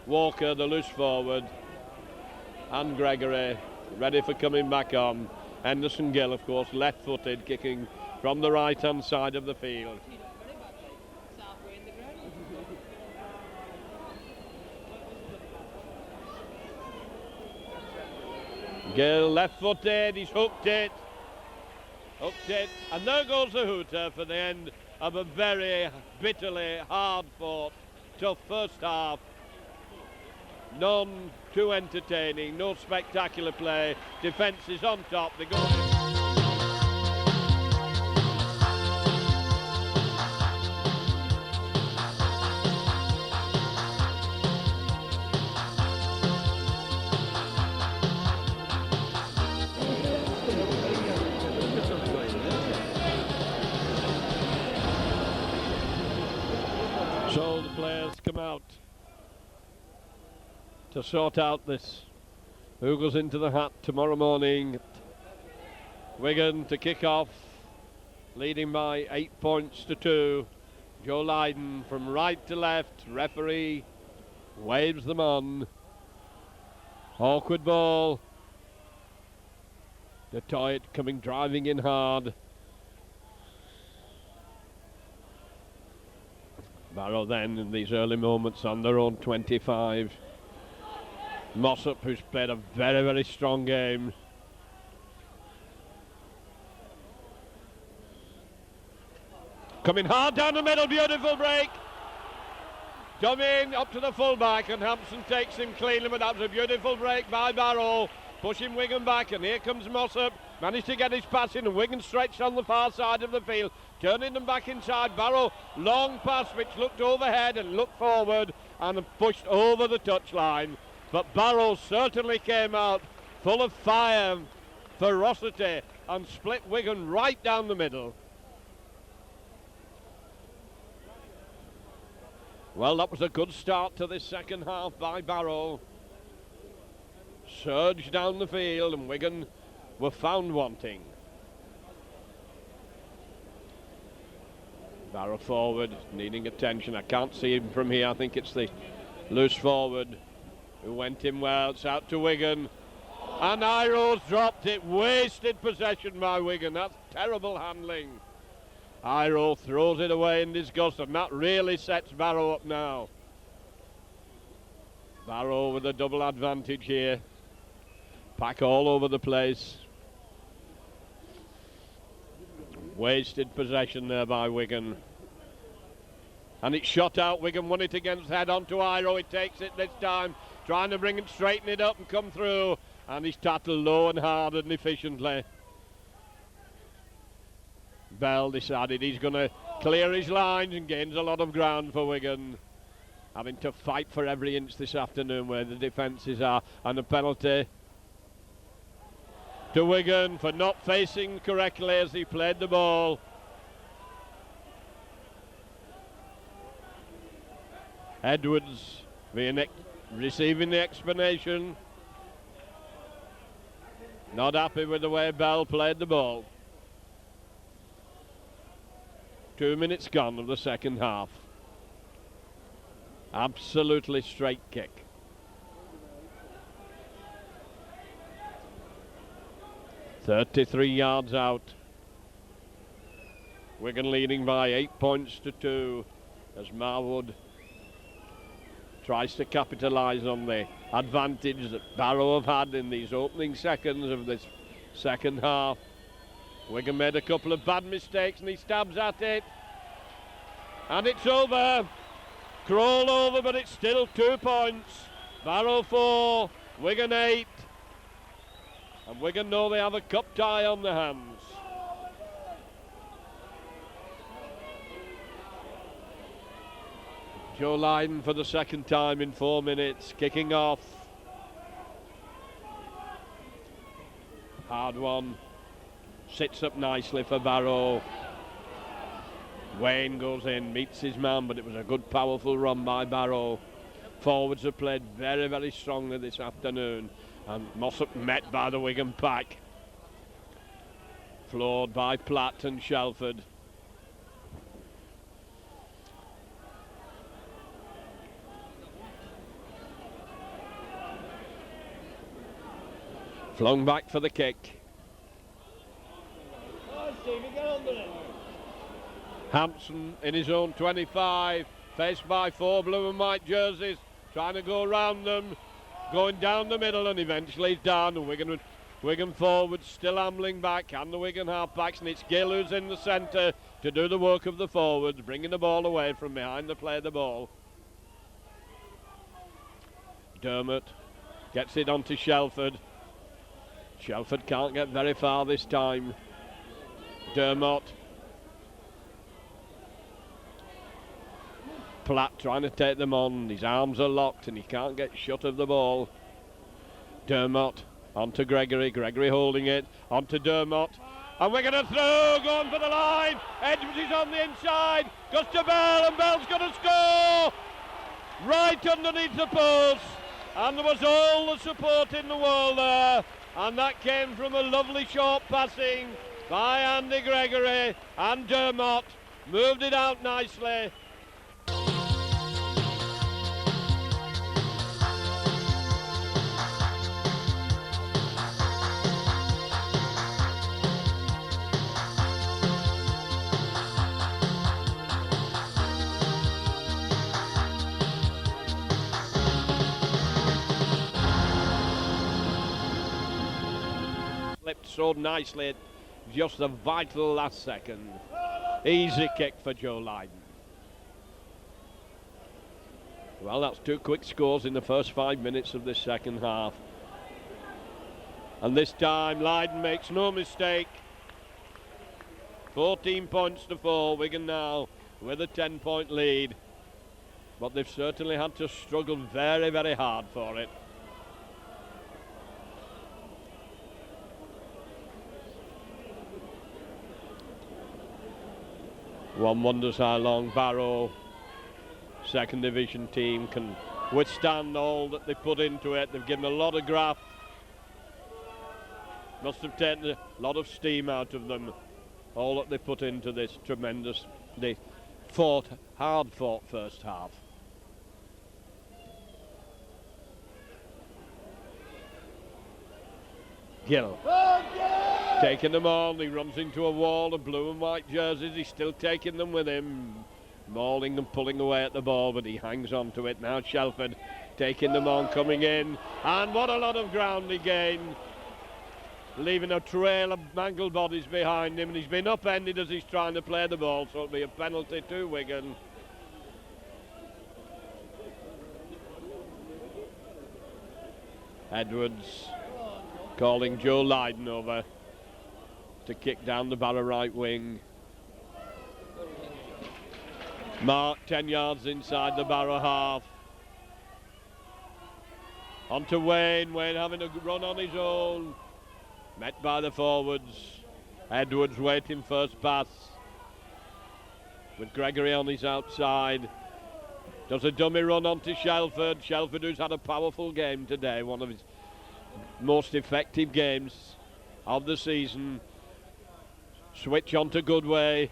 Walker, the loose forward, and Gregory ready for coming back on. Henderson Gill, of course, left-footed, kicking from the right-hand side of the field. Gill left-footed, he's hooked it, and there goes the hooter for the end of a very bitterly hard-fought, tough first half. None too entertaining, no spectacular play. Defence is on top. They go. So the players come out to sort out this. Who goes into the hat tomorrow morning? Wigan to kick off, leading by 8 points to 2. Joe Lydon from right to left. Referee waves them on. Awkward ball. De Toit coming driving in hard. Barrow then in these early moments on their own 25. Mossop, who's played a very, very strong game. Coming hard down the middle, beautiful break. Coming up to the fullback, and Hampson takes him cleanly, but that was a beautiful break by Barrow. Pushing Wigan back, and here comes Mossop. Managed to get his pass in, and Wigan stretched on the far side of the field, turning them back inside. Barrow, long pass which looked overhead and looked forward and pushed over the touchline. But Barrow certainly came out full of fire, ferocity, and split Wigan right down the middle. Well, that was a good start to this second half by Barrow. Surged down the field, and Wigan were found wanting. Barrow forward, needing attention. I can't see him from here. I think it's the loose forward who went in well. It's out to Wigan. And Iro's dropped it. Wasted possession by Wigan. That's terrible handling. Iro throws it away in disgust, and that really sets Barrow up now. Barrow with a double advantage here. Pack all over the place. Wasted possession there by Wigan. And it's shot out. Wigan won it against head onto Iro. He takes it this time, trying to bring it, straighten it up and come through. And he's tackled low and hard and efficiently. Bell decided he's going to clear his lines and gains a lot of ground for Wigan. Having to fight for every inch this afternoon where the defences are. And a penalty to Wigan for not facing correctly as he played the ball. Edwards receiving the explanation. Not happy with the way Bell played the ball. 2 minutes gone of the second half. Absolutely straight kick. "33 yards out. Wigan leading by 8 points to 2 as Marwood tries to capitalise on the advantage that Barrow have had in these opening seconds of this second half. Wigan made a couple of bad mistakes and he stabs at it. And it's over. Crawl over, but it's still 2 points. Barrow 4, Wigan 8. And Wigan know they have a cup tie on their hands. Joe Lydon for the second time in 4 minutes, kicking off. Hard one. Sits up nicely for Barrow. Wayne goes in, meets his man, but it was a good, powerful run by Barrow. Forwards have played very, very strongly this afternoon. And Mossop met by the Wigan pack. Floored by Platt and Shelford. Flung back for the kick. Hampson in his own 25, faced by 4 blue and white jerseys, trying to go around them, going down the middle, and eventually he's down. And Wigan forwards still ambling back, and the Wigan half-backs, and it's Gill who's in the centre to do the work of the forwards, bringing the ball away from behind the play the ball. Dermot gets it onto Shelford. Shelford can't get very far this time. Dermot. Platt trying to take them on. His arms are locked and he can't get shut of the ball. Dermot onto Gregory. Gregory holding it. Onto Dermot. And we're going to throw. Going for the line. Edwards is on the inside. Goes to Bell, and Bell's going to score. Right underneath the post. And there was all the support in the world there. And that came from a lovely short passing by Andy Gregory, and Dermot moved it out nicely. so nicely at just the vital last second. Easy kick for Joe Lydon. Well, that's 2 quick scores in the first 5 minutes of this second half. And this time Lydon makes no mistake. 14 points to 4, Wigan now with a 10-point lead. But they've certainly had to struggle very, very hard for it. One wonders how long Barrow, second division team, can withstand all that they put into it. They've given a lot of graft. Must have taken a lot of steam out of them. All that they put into this tremendous, they hard fought first half. Gill. Taking them on, he runs into a wall of blue and white jerseys, he's still taking them with him, mauling and pulling away at the ball, but he hangs on to it. Now Shelford taking them on, coming in, and what a lot of ground he gained, leaving a trail of mangled bodies behind him, and he's been upended as he's trying to play the ball, so it'll be a penalty to Wigan. Edwards calling Joe Lydon over to kick down the Barrow right wing. Mark 10 yards inside the Barrow half. On to Wayne. Wayne having a run on his own. Met by the forwards. Edwards waiting first pass. With Gregory on his outside. Does a dummy run onto Shelford. Shelford, who's had a powerful game today. One of his most effective games of the season. Switch on to Goodway.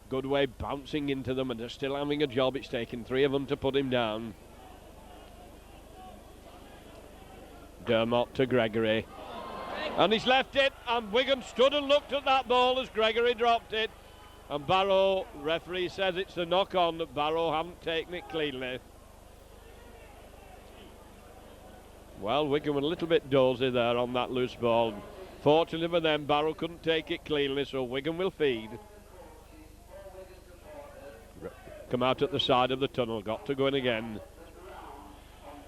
Goodway bouncing into them, and they're still having a job. It's taken 3 of them to put him down. Dermot to Gregory. And he's left it, and Wigan stood and looked at that ball as Gregory dropped it. And Barrow, referee says it's a knock-on, that Barrow haven't taken it cleanly. Well, Wigan were a little bit dozy there on that loose ball. Fortunately for them, Barrow couldn't take it cleanly, so Wigan will feed. Come out at the side of the tunnel, got to go in again.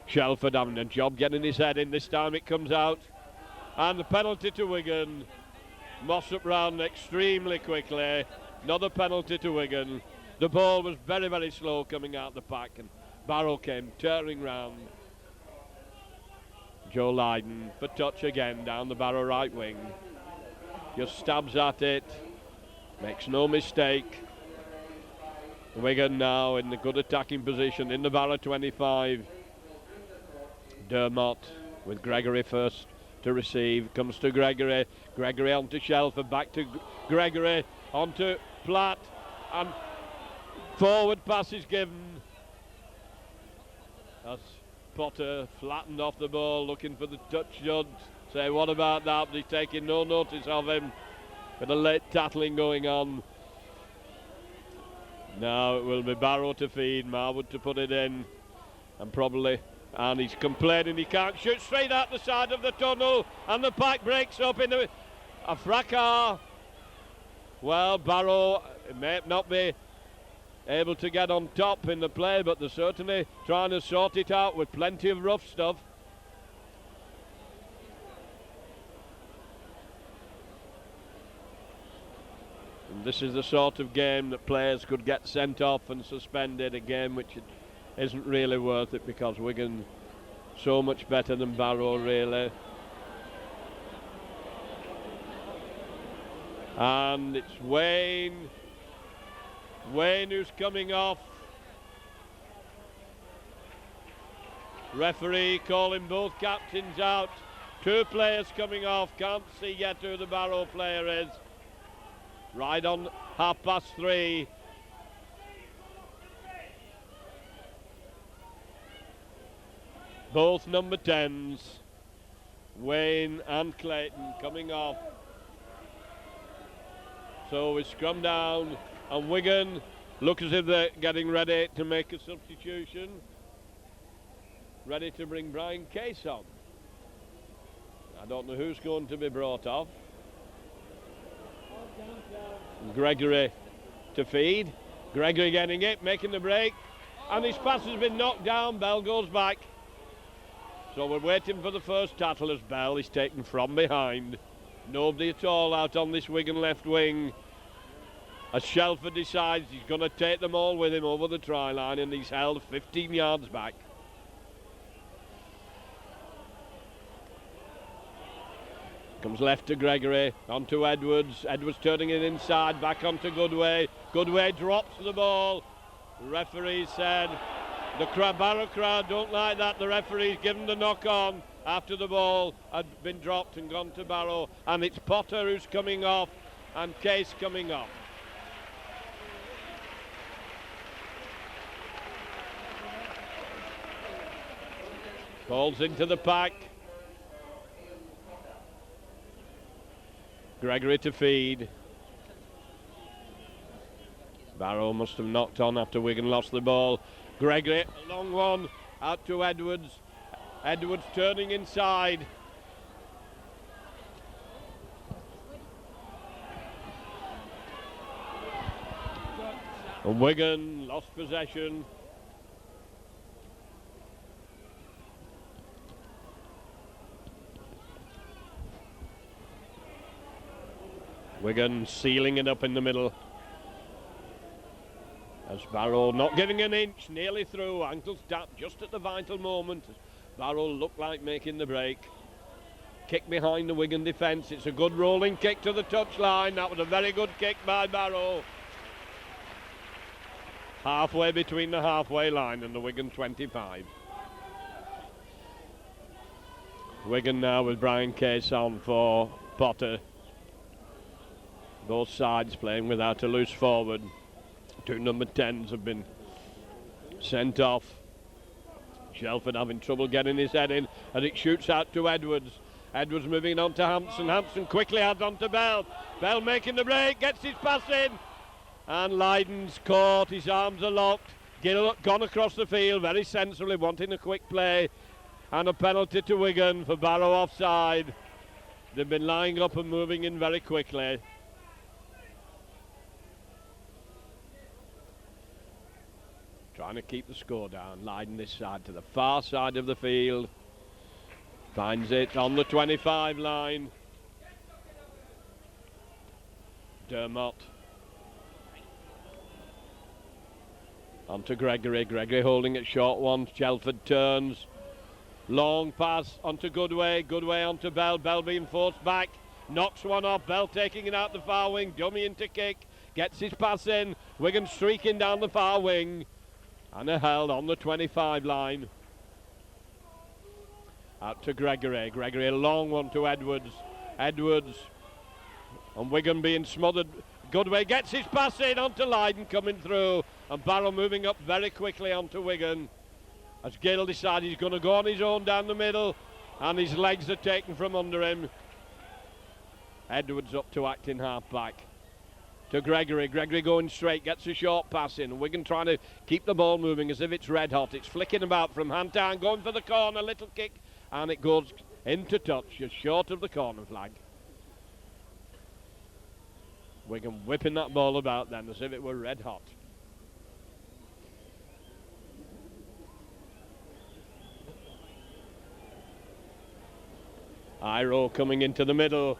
Shelford having a job getting his head in, this time it comes out. And the penalty to Wigan. Mossop round extremely quickly. Another penalty to Wigan. The ball was very, very slow coming out the pack, and Barrow came turning round. Joe Lydon for touch again down the Barrow right wing. Just stabs at it. Makes no mistake. Wigan now in the good attacking position in the Barrow 25. Dermot with Gregory first to receive. Comes to Gregory. Gregory on to Shelford. Back to Gregory. On to Platt. And forward pass is given. As Potter flattened off the ball, looking for the touch judge. Say, what about that? But he's taking no notice of him. With a late tackling going on. Now it will be Barrow to feed, Marwood to put it in. And he's complaining he can't shoot straight out the side of the tunnel. And the pack breaks up in a fracas. Well, Barrow may not be able to get on top in the play, but they're certainly trying to sort it out with plenty of rough stuff. And this is the sort of game that players could get sent off and suspended, a game which isn't really worth it because Wigan so much better than Barrow really. And it's Wayne who's coming off. Referee calling both captains out. 2 players coming off. Can't see yet who the Barrow player is. Right on 3:30. Both number 10s, Wayne and Clayton, coming off. So we scrum down, and Wigan look as if they're getting ready to make a substitution. Ready to bring Brian Case on. I don't know who's going to be brought off. Gregory to feed. Gregory getting it, making the break. And his pass has been knocked down. Bell goes back. So we're waiting for the first tackle as Bell is taken from behind. Nobody at all out on this Wigan left wing. As Shelford decides he's going to take them all with him over the try line, and he's held 15 yards back. Comes left to Gregory, on to Edwards. Edwards turning it inside, back onto Goodway. Goodway drops the ball. The referee said the Barrow crowd don't like that. The referee's given the knock on after the ball had been dropped and gone to Barrow. And it's Potter who's coming off and Case coming off. Balls into the pack. Gregory to feed. Barrow must have knocked on after Wigan lost the ball. Gregory, a long one, out to Edwards. Edwards turning inside. And Wigan lost possession. Wigan sealing it up in the middle. As Barrow not giving an inch, nearly through, ankles tapped just at the vital moment. As Barrow looked like making the break. Kick behind the Wigan defence. It's a good rolling kick to the touchline. That was a very good kick by Barrow. Halfway between the halfway line and the Wigan 25. Wigan now with Brian Case on for Potter. Both sides playing without a loose forward. Two number 10s have been sent off. Shelford having trouble getting his head in, and it shoots out to Edwards. Edwards moving on to Hampson. Hampson quickly adds on to Bell. Bell making the break, gets his pass in. And Lydon's caught, his arms are locked. Gill gone across the field very sensibly, wanting a quick play. And a penalty to Wigan for Barrow offside. They've been lying up and moving in very quickly. Trying to keep the score down. Lydon this side to the far side of the field. Finds it on the 25 line. Dermott. On to Gregory. Gregory holding it short one. Shelford turns. Long pass onto Goodway. Goodway onto Bell. Bell being forced back. Knocks one off. Bell taking it out the far wing. Dummy into kick. Gets his pass in. Wigan streaking down the far wing. And they're held on the 25 line. Out to Gregory. Gregory a long one to Edwards. Edwards. And Wigan being smothered. Goodway gets his pass in onto Lydon coming through. And Barrow moving up very quickly onto Wigan. As Gill decides he's going to go on his own down the middle. And his legs are taken from under him. Edwards up to acting half back. To Gregory. Gregory going straight, gets a short pass in. Wigan trying to keep the ball moving as if it's red hot. It's flicking about from hand to hand, going for the corner, little kick, and it goes into touch, just short of the corner flag. Wigan whipping that ball about then as if it were red hot. Iro coming into the middle.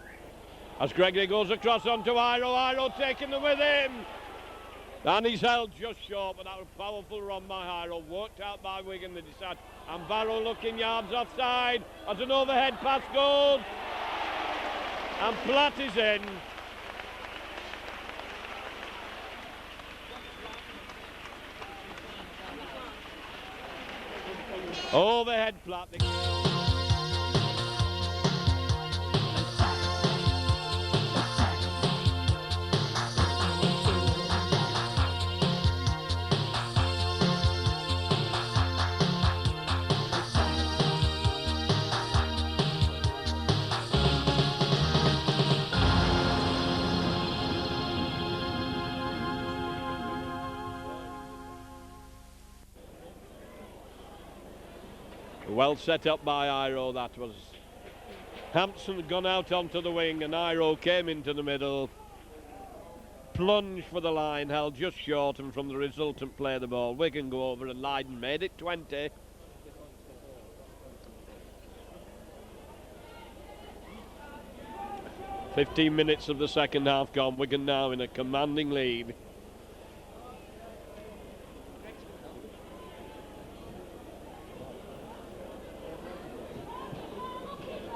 As Gregory goes across onto Iro, Iro taking them with him. And he's held just short, but that was a powerful run by Iro. Worked out by Wigan, they decide. And Barrow looking yards offside as an overhead pass goes. And Platt is in. Overhead Platt. Well set up by Iro, that was. Hampson had gone out onto the wing and Iro came into the middle. Plunge for the line, held just short, and from the resultant play of the ball, Wigan go over and Leyden made it 20. "15 minutes of the second half gone. Wigan now in a commanding lead.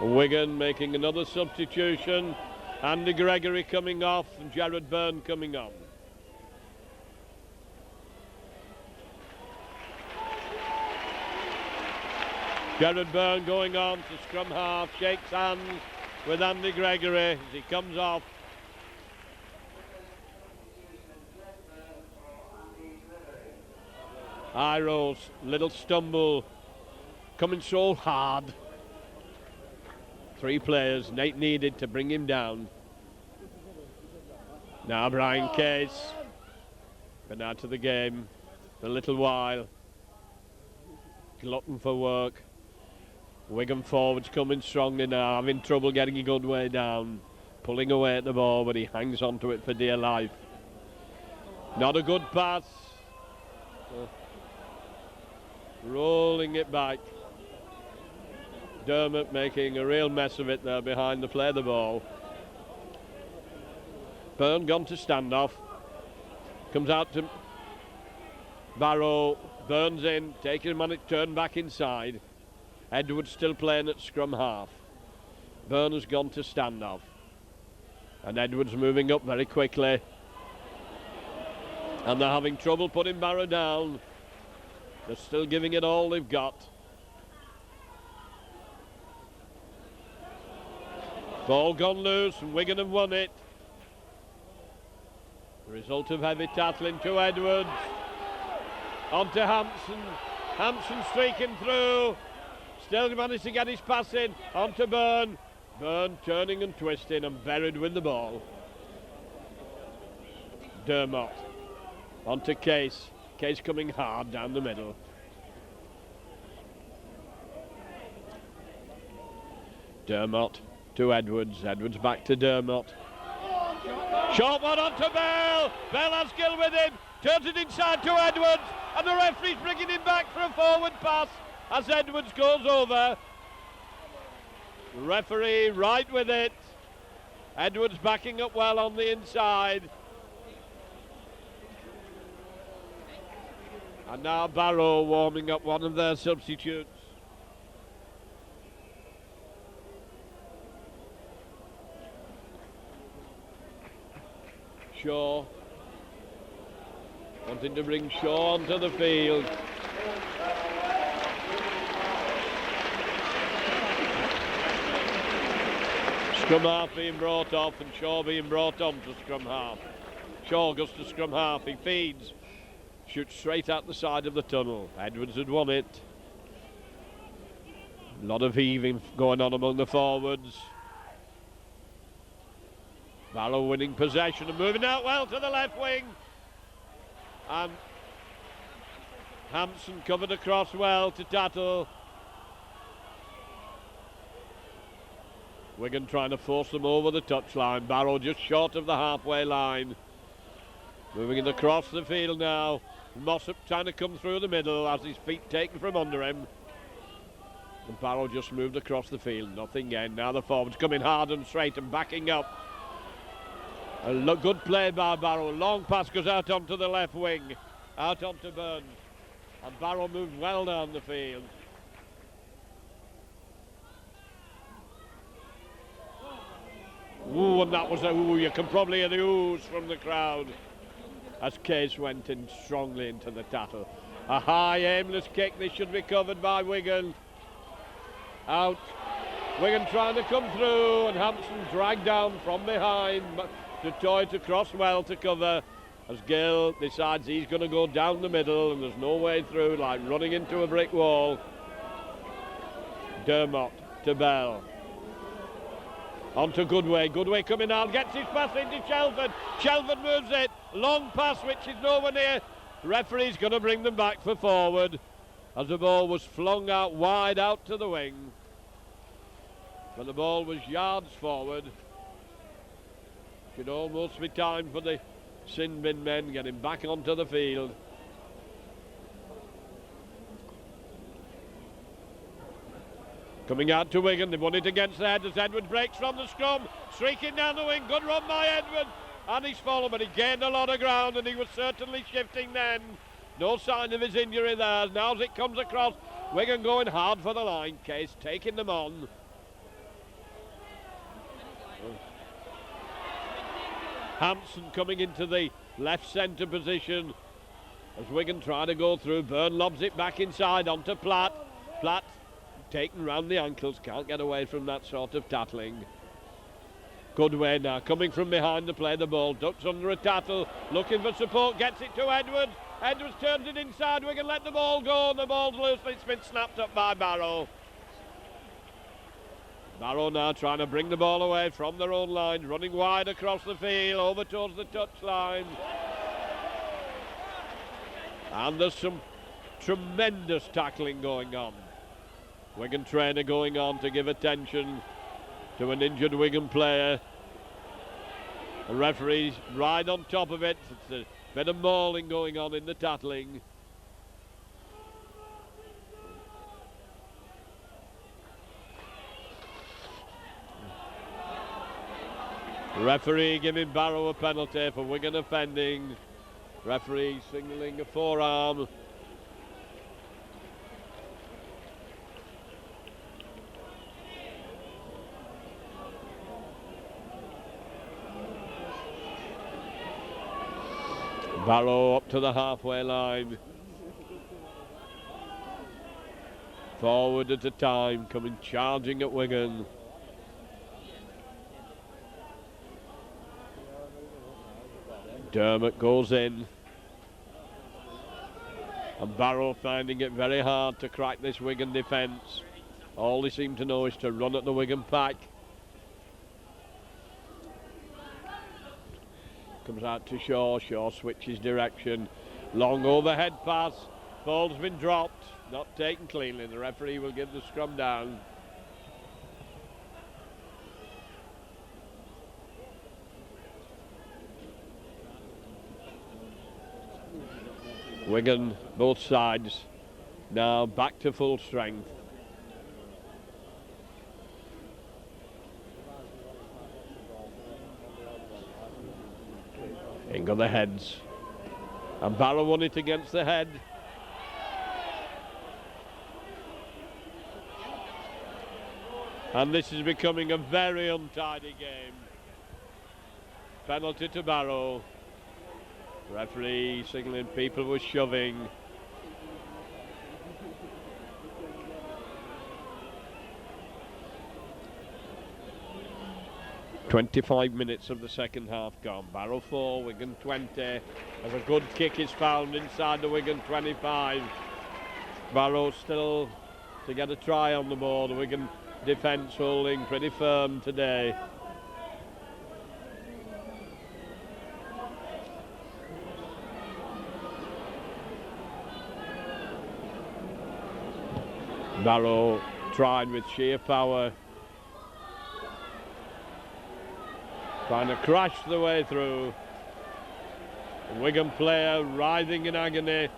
Wigan making another substitution. Andy Gregory coming off and Jared Byrne coming on. Jared Byrne going on to scrum half, shakes hands with Andy Gregory as he comes off. Iro's little stumble, coming so hard. 3 players Nate needed to bring him down. Now Brian Case, been out of the game for a little while. Glutton for work. Wigan forwards coming strongly now, having trouble getting a good way down. Pulling away at the ball, but he hangs on to it for dear life. Not a good pass. Rolling it back. Dermot making a real mess of it there behind the play of the ball. Byrne gone to standoff. Comes out to Barrow. Byrne's in, taking him on it, turn back inside. Edwards still playing at scrum half. Byrne has gone to standoff. And Edwards moving up very quickly. And they're having trouble putting Barrow down. They're still giving it all they've got. Ball gone loose and Wigan have won it. The result of heavy tackling to Edwards. On to Hampson. Hampson streaking through. Still managed to get his pass in. On to Byrne. Byrne turning and twisting and buried with the ball. Dermot. On to Case. Case coming hard down the middle. Dermot to Edwards. Edwards back to Dermot. Short one on to Bell. Bell has skill with him. Turns it inside to Edwards. And the referee's bringing him back for a forward pass as Edwards goes over. Referee right with it. Edwards backing up well on the inside. And now Barrow warming up one of their substitutes. Shaw. Wanting to bring Shaw onto the field. Scrum half being brought off and Shaw being brought on to scrum half. Shaw goes to scrum half, he feeds. Shoots straight out the side of the tunnel. Edwards had won it. A lot of heaving going on among the forwards. Barrow winning possession and moving out well to the left wing. And Hampson covered across well to Tattle. Wigan trying to force them over the touchline. Barrow just short of the halfway line. Moving it across the field now. Mossop trying to come through the middle as his feet taken from under him. And Barrow just moved across the field. Nothing again. Now the forwards coming hard and straight and backing up. A good play by Barrow. Long pass goes out onto the left wing. Out onto Byrne. And Barrow moved well down the field. Ooh, and that was a ooh. You can probably hear the oohs from the crowd as Case went in strongly into the tackle. A high aimless kick. This should be covered by Wigan. Out. Wigan trying to come through and Hampson dragged down from behind to Toy to cross well to cover as Gill decides he's going to go down the middle and there's no way through, like running into a brick wall. Dermot to Bell. On to Goodway. Goodway coming out, gets his pass into Shelford. Shelford moves it. Long pass which is nowhere near. Referee's going to bring them back for forward as the ball was flung out wide out to the wing. but the ball was yards forward. Should almost be time for the sin bin men getting back onto the field. Coming out to Wigan, they won it against the head as Edward breaks from the scrum, streaking down the wing, good run by Edward, and he's fallen, but he gained a lot of ground and he was certainly shifting then. No sign of his injury there. Now as it comes across, Wigan going hard for the line, Case taking them on. Hampson coming into the left centre position as Wigan try to go through. Byrne lobs it back inside onto Platt. Platt taken round the ankles, can't get away from that sort of tackling. Good way now, coming from behind to play the ball, ducks under a tattle, looking for support, gets it to Edwards. Edwards turns it inside, Wigan let the ball go, and the ball's loose, but it's been snapped up by Barrow. Barrow now trying to bring the ball away from their own line, running wide across the field, over towards the touchline. And there's some tremendous tackling going on. Wigan trainer going on to give attention to an injured Wigan player. The referee's right on top of it. It's a bit of mauling going on in the tackling. The referee giving Barrow a penalty for Wigan offending. Referee signalling a forearm. Barrow up to the halfway line. Forward at a time, coming charging at Wigan. Dermot goes in. And Barrow finding it very hard to crack this Wigan defence. All they seem to know is to run at the Wigan pack. Comes out to Shaw, Shaw switches direction, long overhead pass, ball's been dropped, not taken cleanly, the referee will give the scrum down. Wigan, both sides, now back to full strength. In go the heads, and Barrow won it against the head. And this is becoming a very untidy game. Penalty to Barrow. Referee signalling people were shoving. "25 minutes of the second half gone. Barrow 4, Wigan 20. As a good kick is found inside the Wigan 25. Barrow still to get a try on the board. The Wigan defence holding pretty firm today. Barrow tried with sheer power, trying to crash the way through. The Wigan player writhing in agony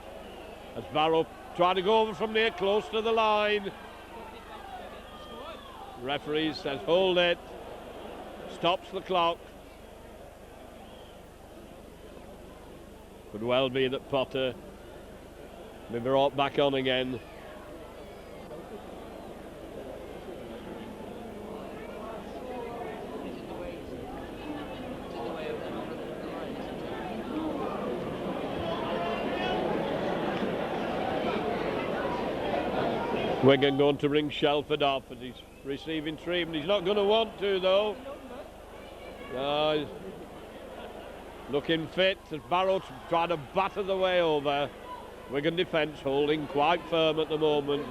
as Barrow tried to go over from near close to the line. Referee says hold it, stops the clock. Could well be that Potter may be brought back on again. Wigan going to bring Shelford off as he's receiving treatment. He's not going to want to though. He's looking fit as Barrow trying to batter the way over. Wigan defence holding quite firm at the moment.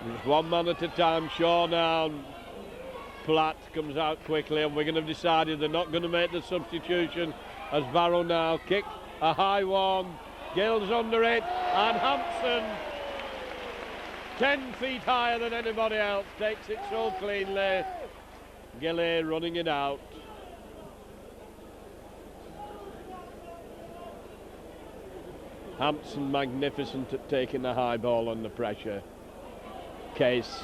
Just one man at a time. Shaw now. Platt comes out quickly, and Wigan have decided they're not going to make the substitution as Barrow now kick a high one. Gill's under it, and Hampson 10 feet higher than anybody else, takes it so cleanly. Gilly running it out. Hampson magnificent at taking the high ball under pressure. Case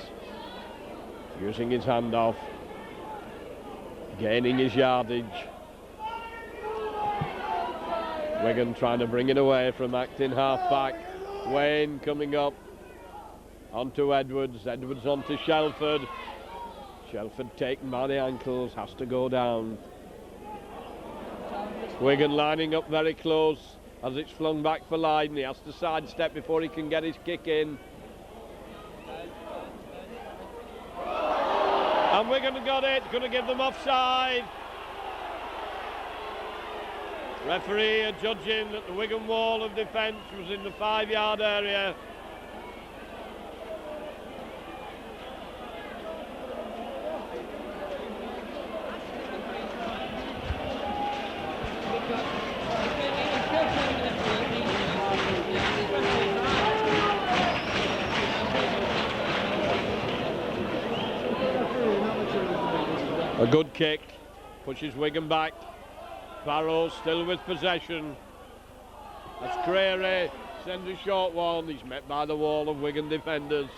using his hand off, gaining his yardage. Wigan trying to bring it away from acting half back. Wayne coming up onto Edwards. Edwards onto Shelford. Shelford taken by the ankles, has to go down. Wigan lining up very close as it's flung back for Lydon. He has to sidestep before he can get his kick in. And Wigan got it, going to give them offside. Referee adjudging that the Wigan wall of defence was in the 5-yard area. A good kick, pushes Wigan back. Barrow still with possession. As Creary sends a short one, he's met by the wall of Wigan defenders.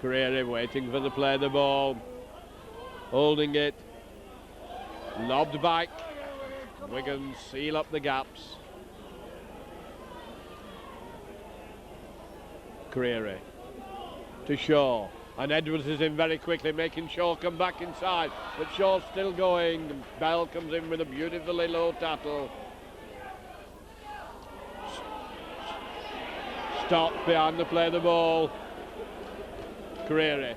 Creary waiting for the play of the ball, holding it, lobbed back. Wigan seal up the gaps. Creary to Shaw. And Edwards is in very quickly, making Shaw come back inside. But Shaw's still going. Bell comes in with a beautifully low tattle. Stopped behind the play of the ball. Creary.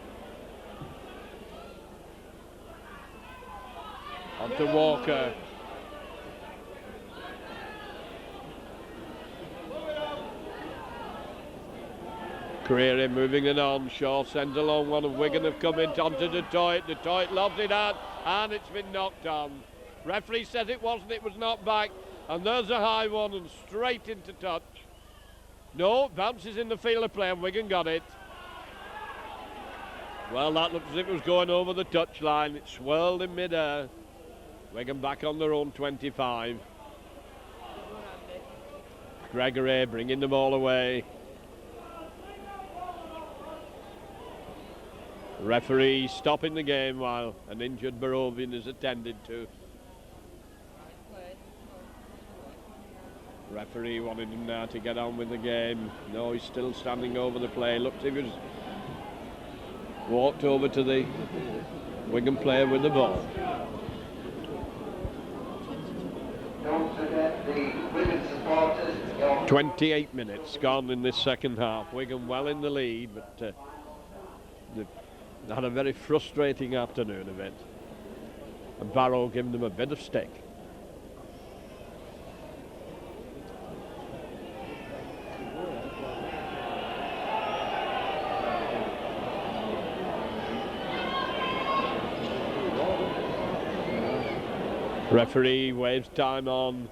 Onto Walker. Creary moving it on. Shaw sends along one of Wigan have come in onto the Toit. The Toit lobs it out and it's been knocked on. Referee says it wasn't, it was knocked back. And there's a high one and straight into touch. No, bounces in the field of play and Wigan got it. Well, that looks as if it was going over the touchline. It swirled in mid-air. Wigan back on their own 25. Gregory bringing the ball away. Referee stopping the game while an injured Barovian is attended to. Referee wanted him now to get on with the game. No, he's still standing over the play. Looked as if he was walked over to the Wigan player with the ball. Don't forget the Wigan supporters. 28 minutes gone in this second half. Wigan well in the lead, but they've had a very frustrating afternoon of it. And Barrow giving them a bit of stick. Referee waves time on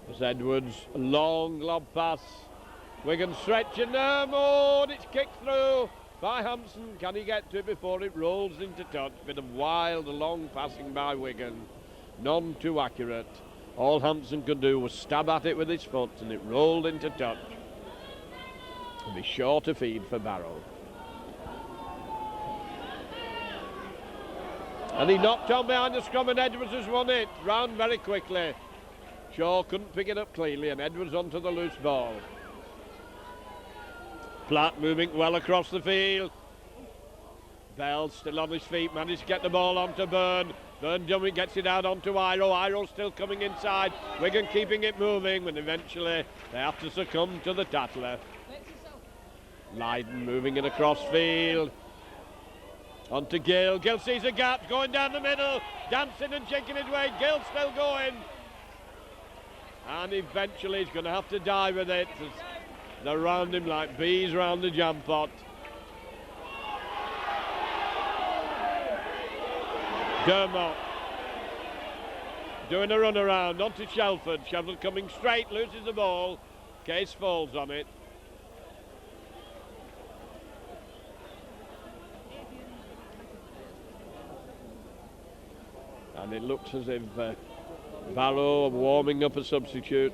as Edwards, a long lob pass. Wigan stretching them, oh, and it's kicked through by Hampson. Can he get to it before it rolls into touch? Bit of wild, long passing by Wigan. None too accurate. All Hampson could do was stab at it with his foot and it rolled into touch. It'll be sure to feed for Barrow. And he knocked on behind the scrum and Edwards has won it. Round very quickly. Shaw couldn't pick it up cleanly and Edwards onto the loose ball. Platt moving well across the field. Bell still on his feet, managed to get the ball onto Byrne. Byrne jumping, gets it out onto Iro. Iro still coming inside. Wigan keeping it moving, and eventually they have to succumb to the tattler. Lydon moving it across field. Onto Gill. Gill sees a gap, going down the middle, dancing and shaking his way. Gill still going. And eventually he's going to have to die with it. They're round him like bees round the jam pot. Dermot doing a run around onto Shelford. Shelford coming straight, loses the ball. Case falls on it. it looks as if Barrow warming up a substitute.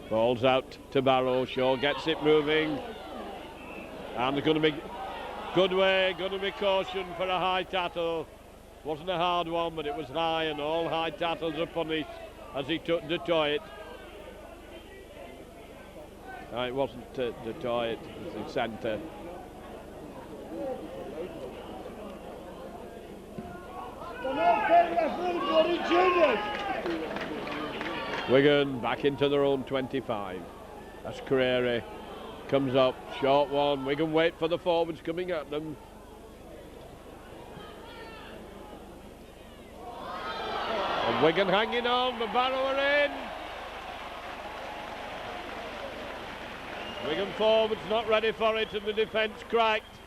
Ball's out to Barrow. Shaw gets it moving. And they're going to be good way, going to be caution for a high tackle. Wasn't a hard one, but it was high, and all high tackles are punished as he took the it. No, it wasn't the it was the centre. Wigan back into their own 25. That's Carrere. Comes up, short one. Wigan wait for the forwards coming at them. And Wigan hanging on, the Barrow are in. Wigan forwards not ready for it, and the defence cracked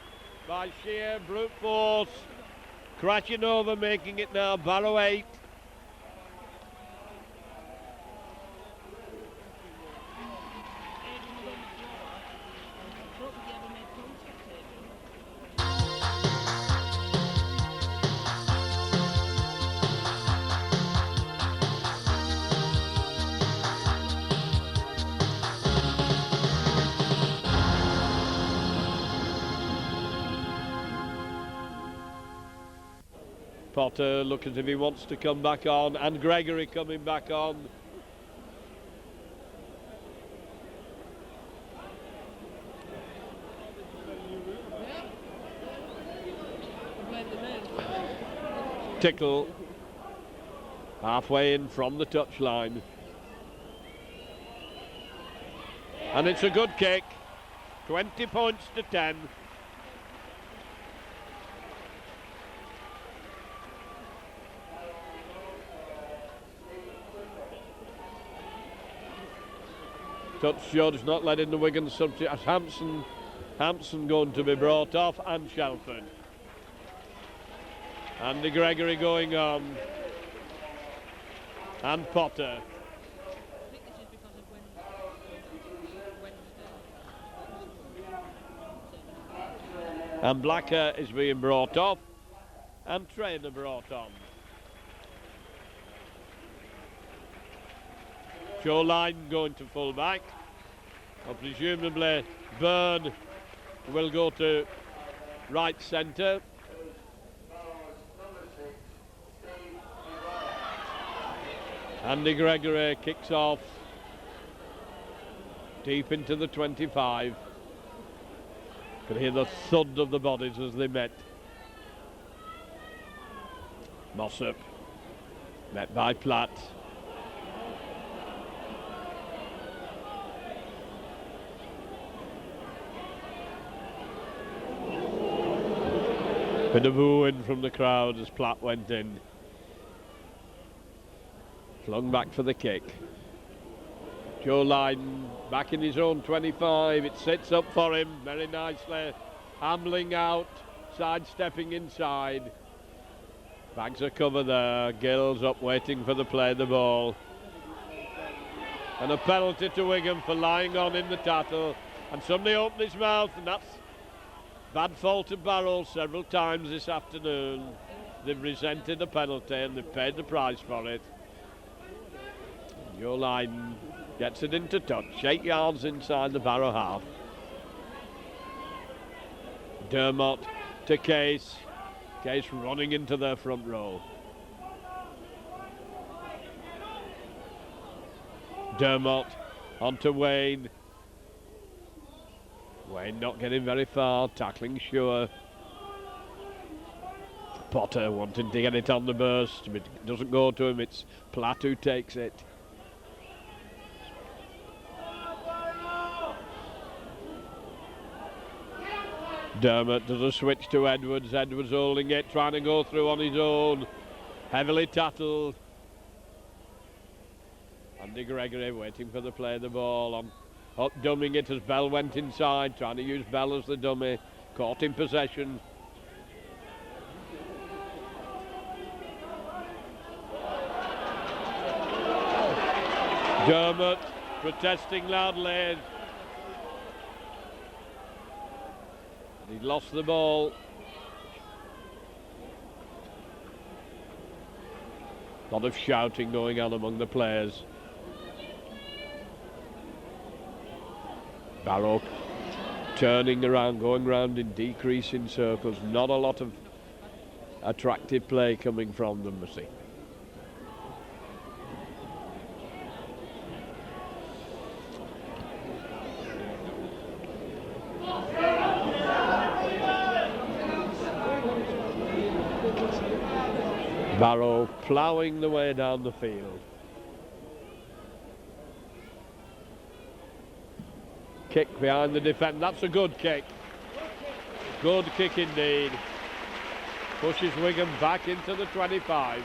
by sheer brute force. Crashing over, making it now Barrow 8. Potter looks as if he wants to come back on, and Gregory coming back on. Tickle halfway in from the touchline, and it's a good kick. 20 points to 10. Touch judge not letting the Wigan substitute. Hampson going to be brought off, and Shelford. Andy Gregory going on, and Potter. And Blacker is being brought off, and Trainer brought on. Shoreline going to full back. Presumably Byrne will go to right centre. Andy Gregory kicks off deep into the 25. Could hear the thud of the bodies as they met. Mossop met by Platt. Bit of booing from the crowd as Platt went in. Flung back for the kick. Joe Lydon back in his own 25. It sits up for him very nicely. Ambling out, sidestepping inside. Bags a cover there. Gill's up waiting for the play the ball. And a penalty to Wigan for lying on in the tackle. And somebody opened his mouth, and that's bad fault of Barrow several times this afternoon. They've resented the penalty and they've paid the price for it. Joe Lydon gets it into touch, 8 yards inside the Barrow half. Dermott to Case. Case running into their front row. Dermott onto Wayne. Wayne not getting very far, tackling sure. Potter wanting to get it on the burst, but it doesn't go to him, it's Platt who takes it. Dermott does a switch to Edwards, Edwards holding it, trying to go through on his own, heavily tattled. Andy Gregory waiting for the play of the ball on. Up dumming it as Bell went inside, trying to use Bell as the dummy, caught in possession. Dermott protesting loudly. He lost the ball. A lot of shouting going on among the players. Barrow turning around, going round in decreasing circles. Not a lot of attractive play coming from them, you see. Barrow ploughing the way down the field. Kick behind the defence. That's a good kick. Good kick indeed. Pushes Wigan back into the 25.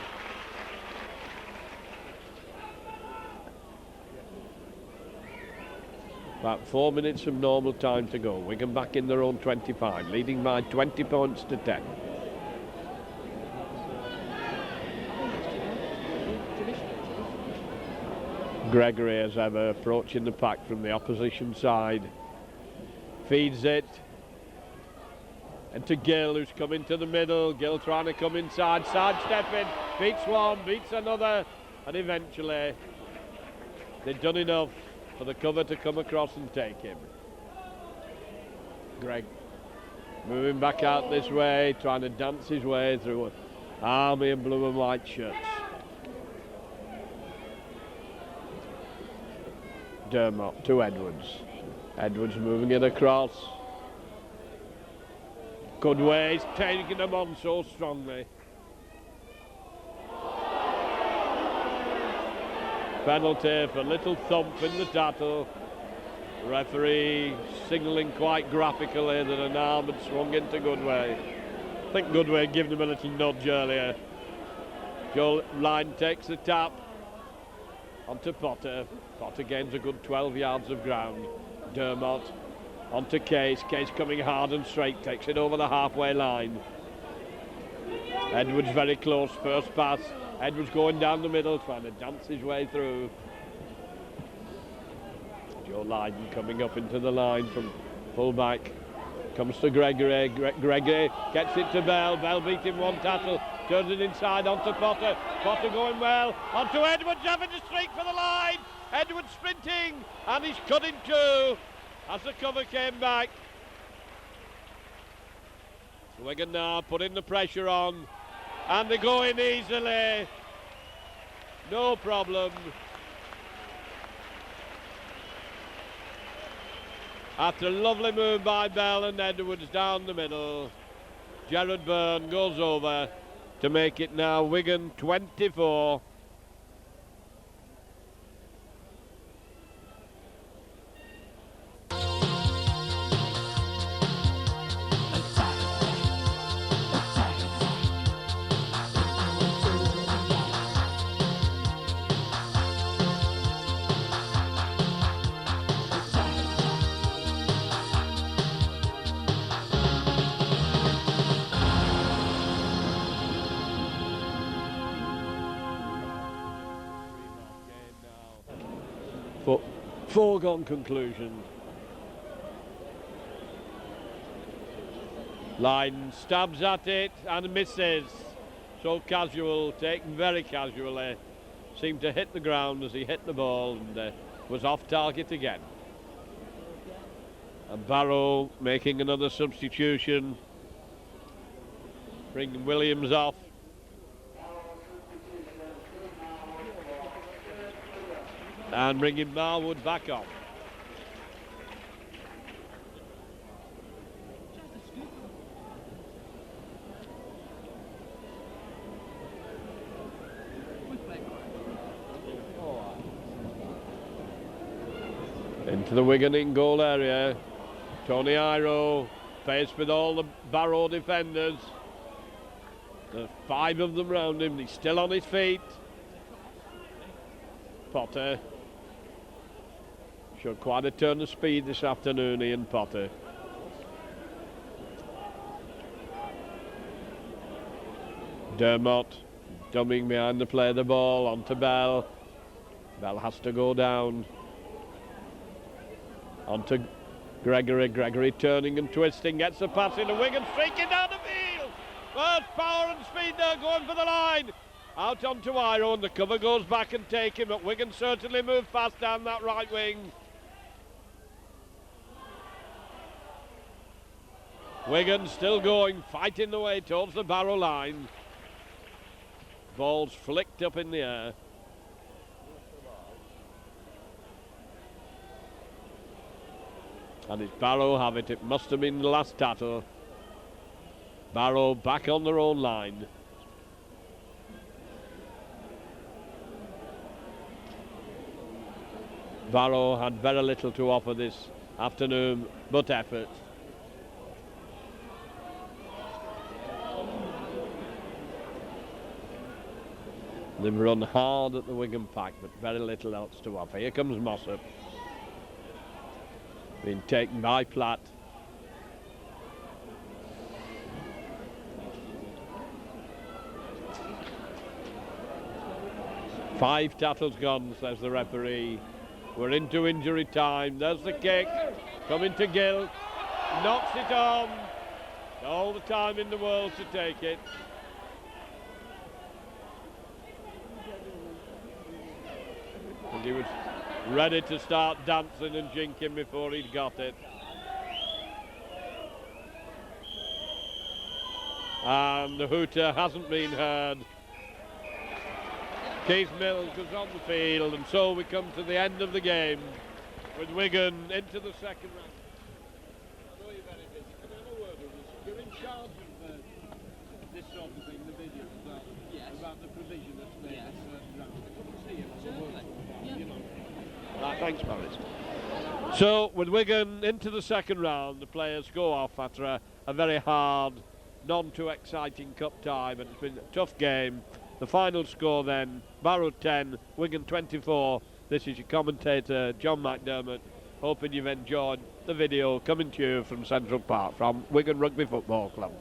About 4 minutes of normal time to go. Wigan back in their own 25, leading by 20 points to 10. Gregory, as ever, approaching the pack from the opposition side. Feeds it. And to Gill, who's come into the middle. Gill trying to come inside, sidestepping. Beats one, beats another. And eventually, they've done enough for the cover to come across and take him. Greg moving back out this way, trying to dance his way through an army of blue and white shirts. Dermot to Edwards. Edwards moving it across. Good way, he's taking them on so strongly. Penalty for little thump in the tattle. Referee signalling quite graphically that an arm had swung into Goodway. I think Goodway gave him a little nudge earlier. Joe Line takes the tap onto Potter. Potter gains a good 12 yards of ground. Dermot onto Case. Case coming hard and straight, takes it over the halfway line. Edwards very close, first pass. Edwards going down the middle, trying to dance his way through. Joe Lydon coming up into the line from full-back. Comes to Gregory. Gregory gets it to Bell. Bell beat him one tackle. Turns it inside onto Potter. Potter going well. Onto Edwards, having to streak for the line. Edwards sprinting, and he's cut in two as the cover came back. Wigan now putting the pressure on, and they're going easily. No problem. After a lovely move by Bell and Edwards down the middle, Gerard Byrne goes over to make it now Wigan 24. Foregone conclusion. Line stabs at it and misses. So casual, taken very casually. Seemed to hit the ground as he hit the ball and was off target again. And Barrow making another substitution. Bringing Williams off. And bringing Marwood back on. Into the Wigan in goal area. Tony Iro faced with all the Barrow defenders. There's 5 of them round him. He's still on his feet. Potter. Showed quite a turn of speed this afternoon, Ian Potter. Dermot dumbing behind the play of the ball, onto Bell. Bell has to go down. Onto Gregory. Gregory turning and twisting, gets the pass in, and Wigan streaking down the field. First power and speed there, going for the line. Out onto Iro, and the cover goes back and take him, but Wigan certainly moved fast down that right wing. Wigan still going, fighting the way towards the Barrow line. Ball's flicked up in the air. And it's Barrow have it. It must have been the last tackle. Barrow back on their own line. Barrow had very little to offer this afternoon, but effort. They've run hard at the Wigan pack, but very little else to offer. Here comes Mossop. Being taken by Platt. Five tackles gone, says the referee. We're into injury time. There's the kick. Coming to Gill. Knocks it on. All the time in the world to take it. And he was ready to start dancing and jinking before he'd got it. And the hooter hasn't been heard. Keith Mills is on the field, and so we come to the end of the game with Wigan into the second round. I know you're very busy. Can I have a word with us? You're in charge of this sort of thing, the video, about the provision that's made in certain rounds. I couldn't see it. Certainly. You know. Right, thanks, Maurice. So, with Wigan into the second round, the players go off after a very hard, non-too-exciting cup time, and it's been a tough game. The final score then, Barrow 10, Wigan 24. This is your commentator, John McDermott. Hoping you've enjoyed the video coming to you from Central Park, from Wigan Rugby Football Club.